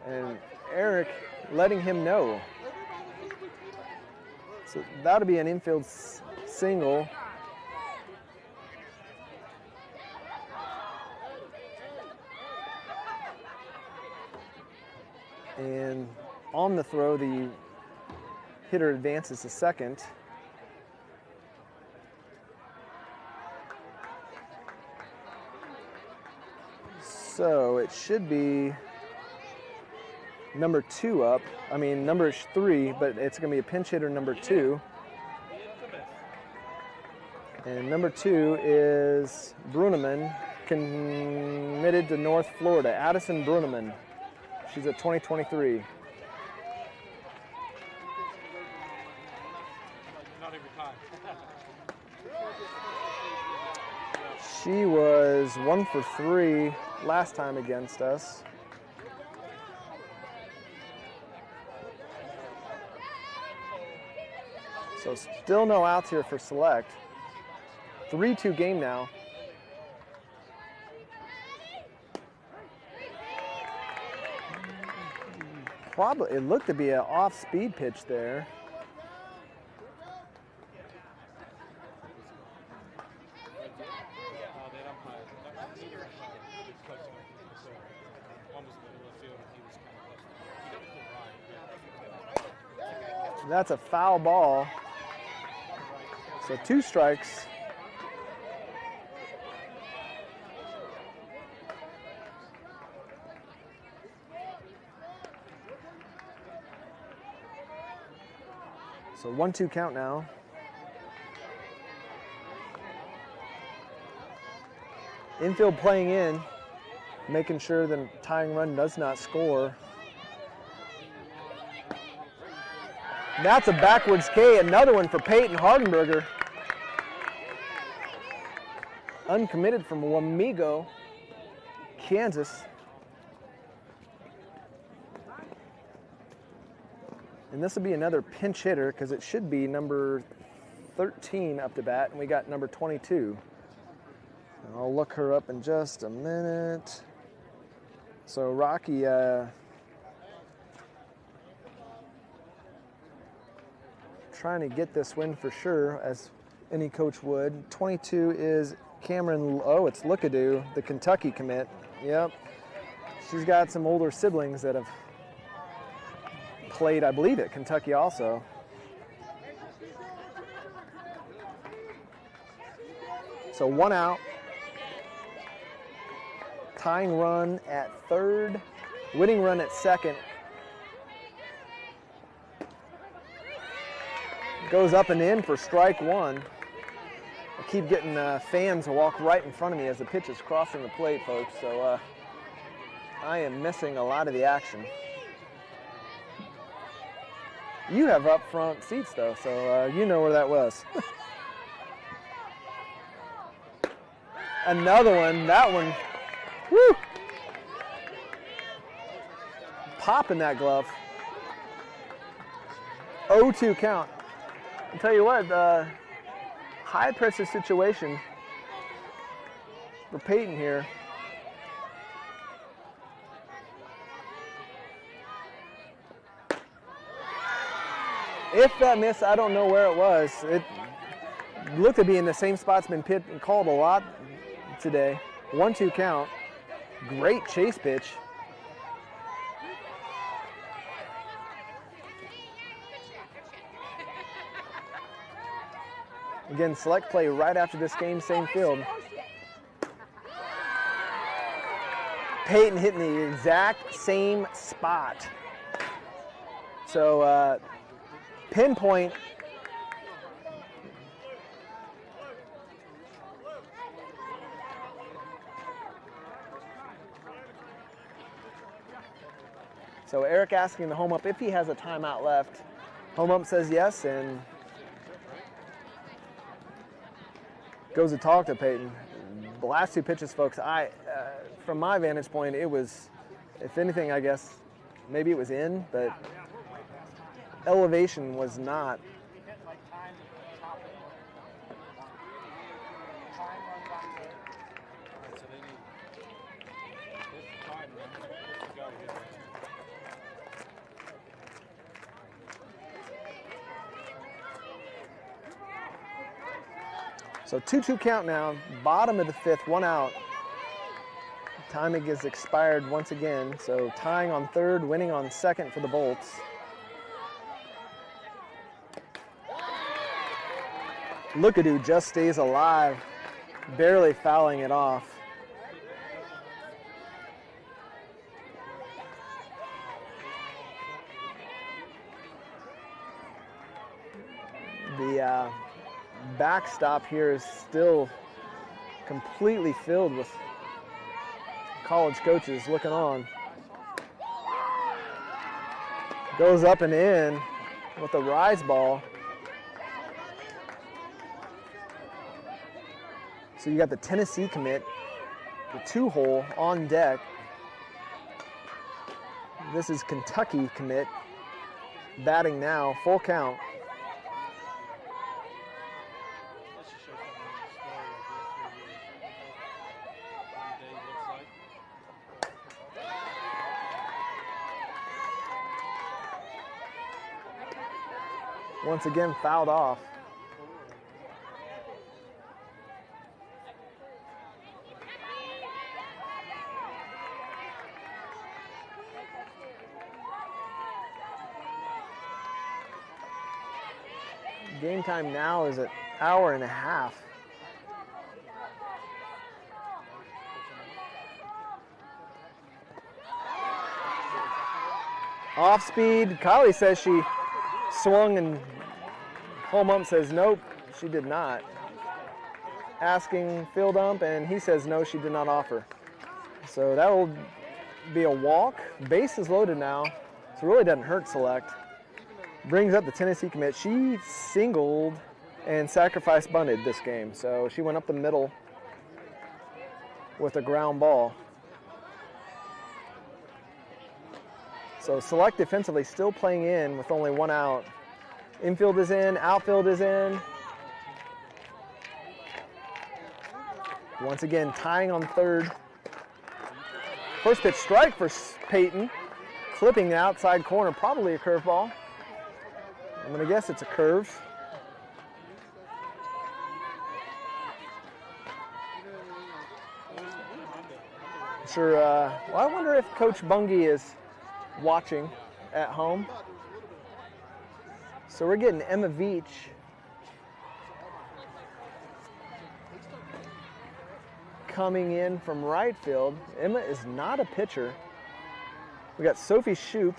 and Eric letting him know. So that'll be an infield single. And on the throw, the hitter advances to second. So it should be number 2 up. I mean, number 3, but it's going to be a pinch hitter number 2. And number 2 is Bruneman, committed to North Florida. Addison Bruneman. She's a 2023. She was 1 for 3 last time against us. So still no outs here for Select. 3-2 game now. Probably, it looked to be an off-speed pitch there. That's a foul ball. So 2 strikes. So 1-2 count now. Infield playing in, making sure the tying run does not score. That's a backwards K, another one for Peyton Hardenberger. Uncommitted from Wamego, Kansas. And this will be another pinch hitter because it should be number 13 up to bat, and we got number 22. And I'll look her up in just a minute. So Rocky, trying to get this win for sure, as any coach would. 22 is Cameron, oh, it's Lookadoo, the Kentucky commit. Yep. She's got some older siblings that have played, I believe, at Kentucky also. So 1 out. Tying run at third, winning run at second. Goes up and in for strike 1. I keep getting fans to walk right in front of me as the pitch is crossing the plate, folks, so I am missing a lot of the action. You have up front seats, though, so you know where that was. Another one, that one, woo! Popping that glove. 0-2 count. I'll tell you what, high pressure situation for Peyton here. If that missed, I don't know where it was. It looked to be in the same spot. It's been pit and called a lot today. 1-2 count. Great chase pitch. Again, Select play right after this game, same field. Peyton hitting the exact same spot. So pinpoint. So Eric asking the home ump if he has a timeout left. Home ump says yes, and goes to talk to Peyton. The last 2 pitches, folks, from my vantage point, it was, if anything, I guess, maybe it was in, but elevation was not. So 2-2 count now, bottom of the 5th, 1 out. Timing is expired once again, so tying on third, winning on second for the Bolts. Lookadoo just stays alive, barely fouling it off. The backstop here is still completely filled with college coaches looking on. Goes up and in with a rise ball. So you got the Tennessee commit, the 2-hole on deck. This is Kentucky commit, batting now, full count. Once again, fouled off. Game time now is an hour and a half. Off speed. Kylie says she swung and home ump says nope, she did not. Asking field ump and he says no, she did not offer. So that will be a walk. Base is loaded now, so it really doesn't hurt Select. Brings up the Tennessee commit. She singled and sacrifice bunted this game, so she went up the middle with a ground ball. So Select defensively still playing in with only one out. Infield is in, outfield is in. Once again, tying on third. First pitch strike for Peyton. Flipping the outside corner, probably a curveball. I'm gonna guess it's a curve. Sure, well, I wonder if Coach Bungie is watching at home. So we're getting Emma Veach coming in from right field. Emma is not a pitcher. We got Sophie Shoup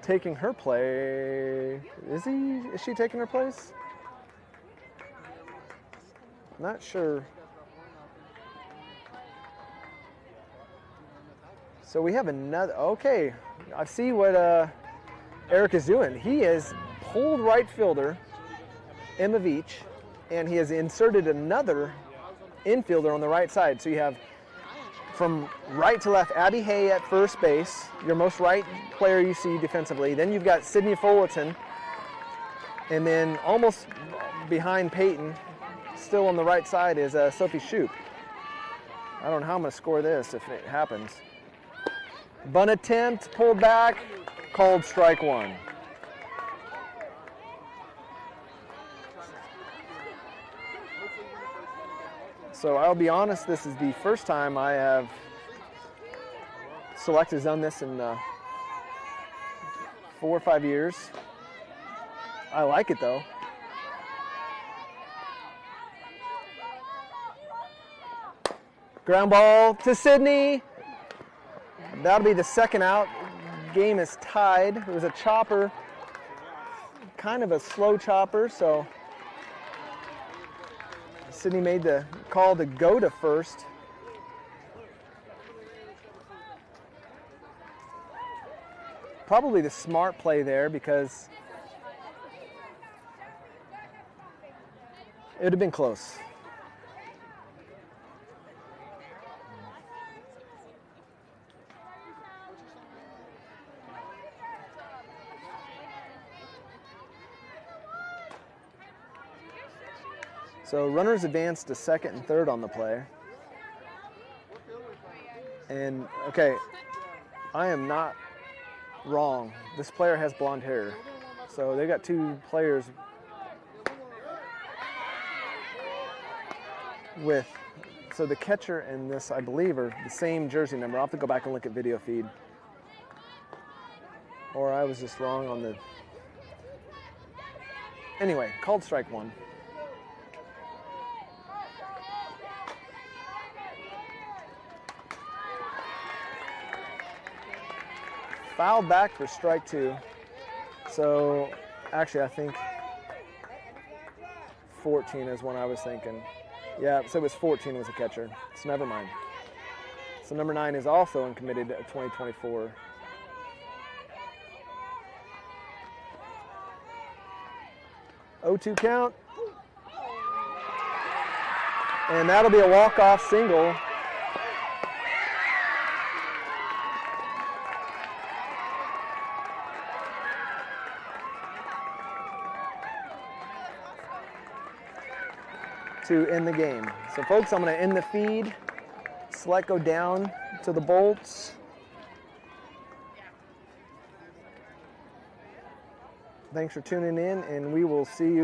taking her play. Is she taking her place? Not sure. So we have another, okay. I see what Eric is doing. He has pulled right fielder, Emma Veach, and he has inserted another infielder on the right side. So you have from right to left, Abby Hay at first base, your most right player you see defensively. Then you've got Sydney Fullerton, and then almost behind Peyton, still on the right side, is Sophie Shoup. I don't know how I'm going to score this if it happens. Bunt attempt, pulled back, called strike one. So I'll be honest, this is the first time I have Select has done this in 4 or 5 years. I like it though. Ground ball to Sydney. That'll be the second out. Game is tied. It was a chopper, kind of a slow chopper, so Sydney made the call to go to first. Probably the smart play there because it would have been close. So runners advance to second and third on the play. And, okay, I am not wrong. This player has blonde hair. So they got two players with, so the catcher and this, I believe, are the same jersey number. I'll have to go back and look at video feed. Or I was just wrong on the, anyway, called strike one. Fouled back for strike two. So actually I think 14 is what I was thinking. Yeah, so it was 14 was a catcher. So never mind. So number 9 is also uncommitted at 2024. Oh-2 count. And that'll be a walk-off single. To end the game. So folks, I'm going to end the feed. Select go down to the Bolts. Thanks for tuning in, and we will see you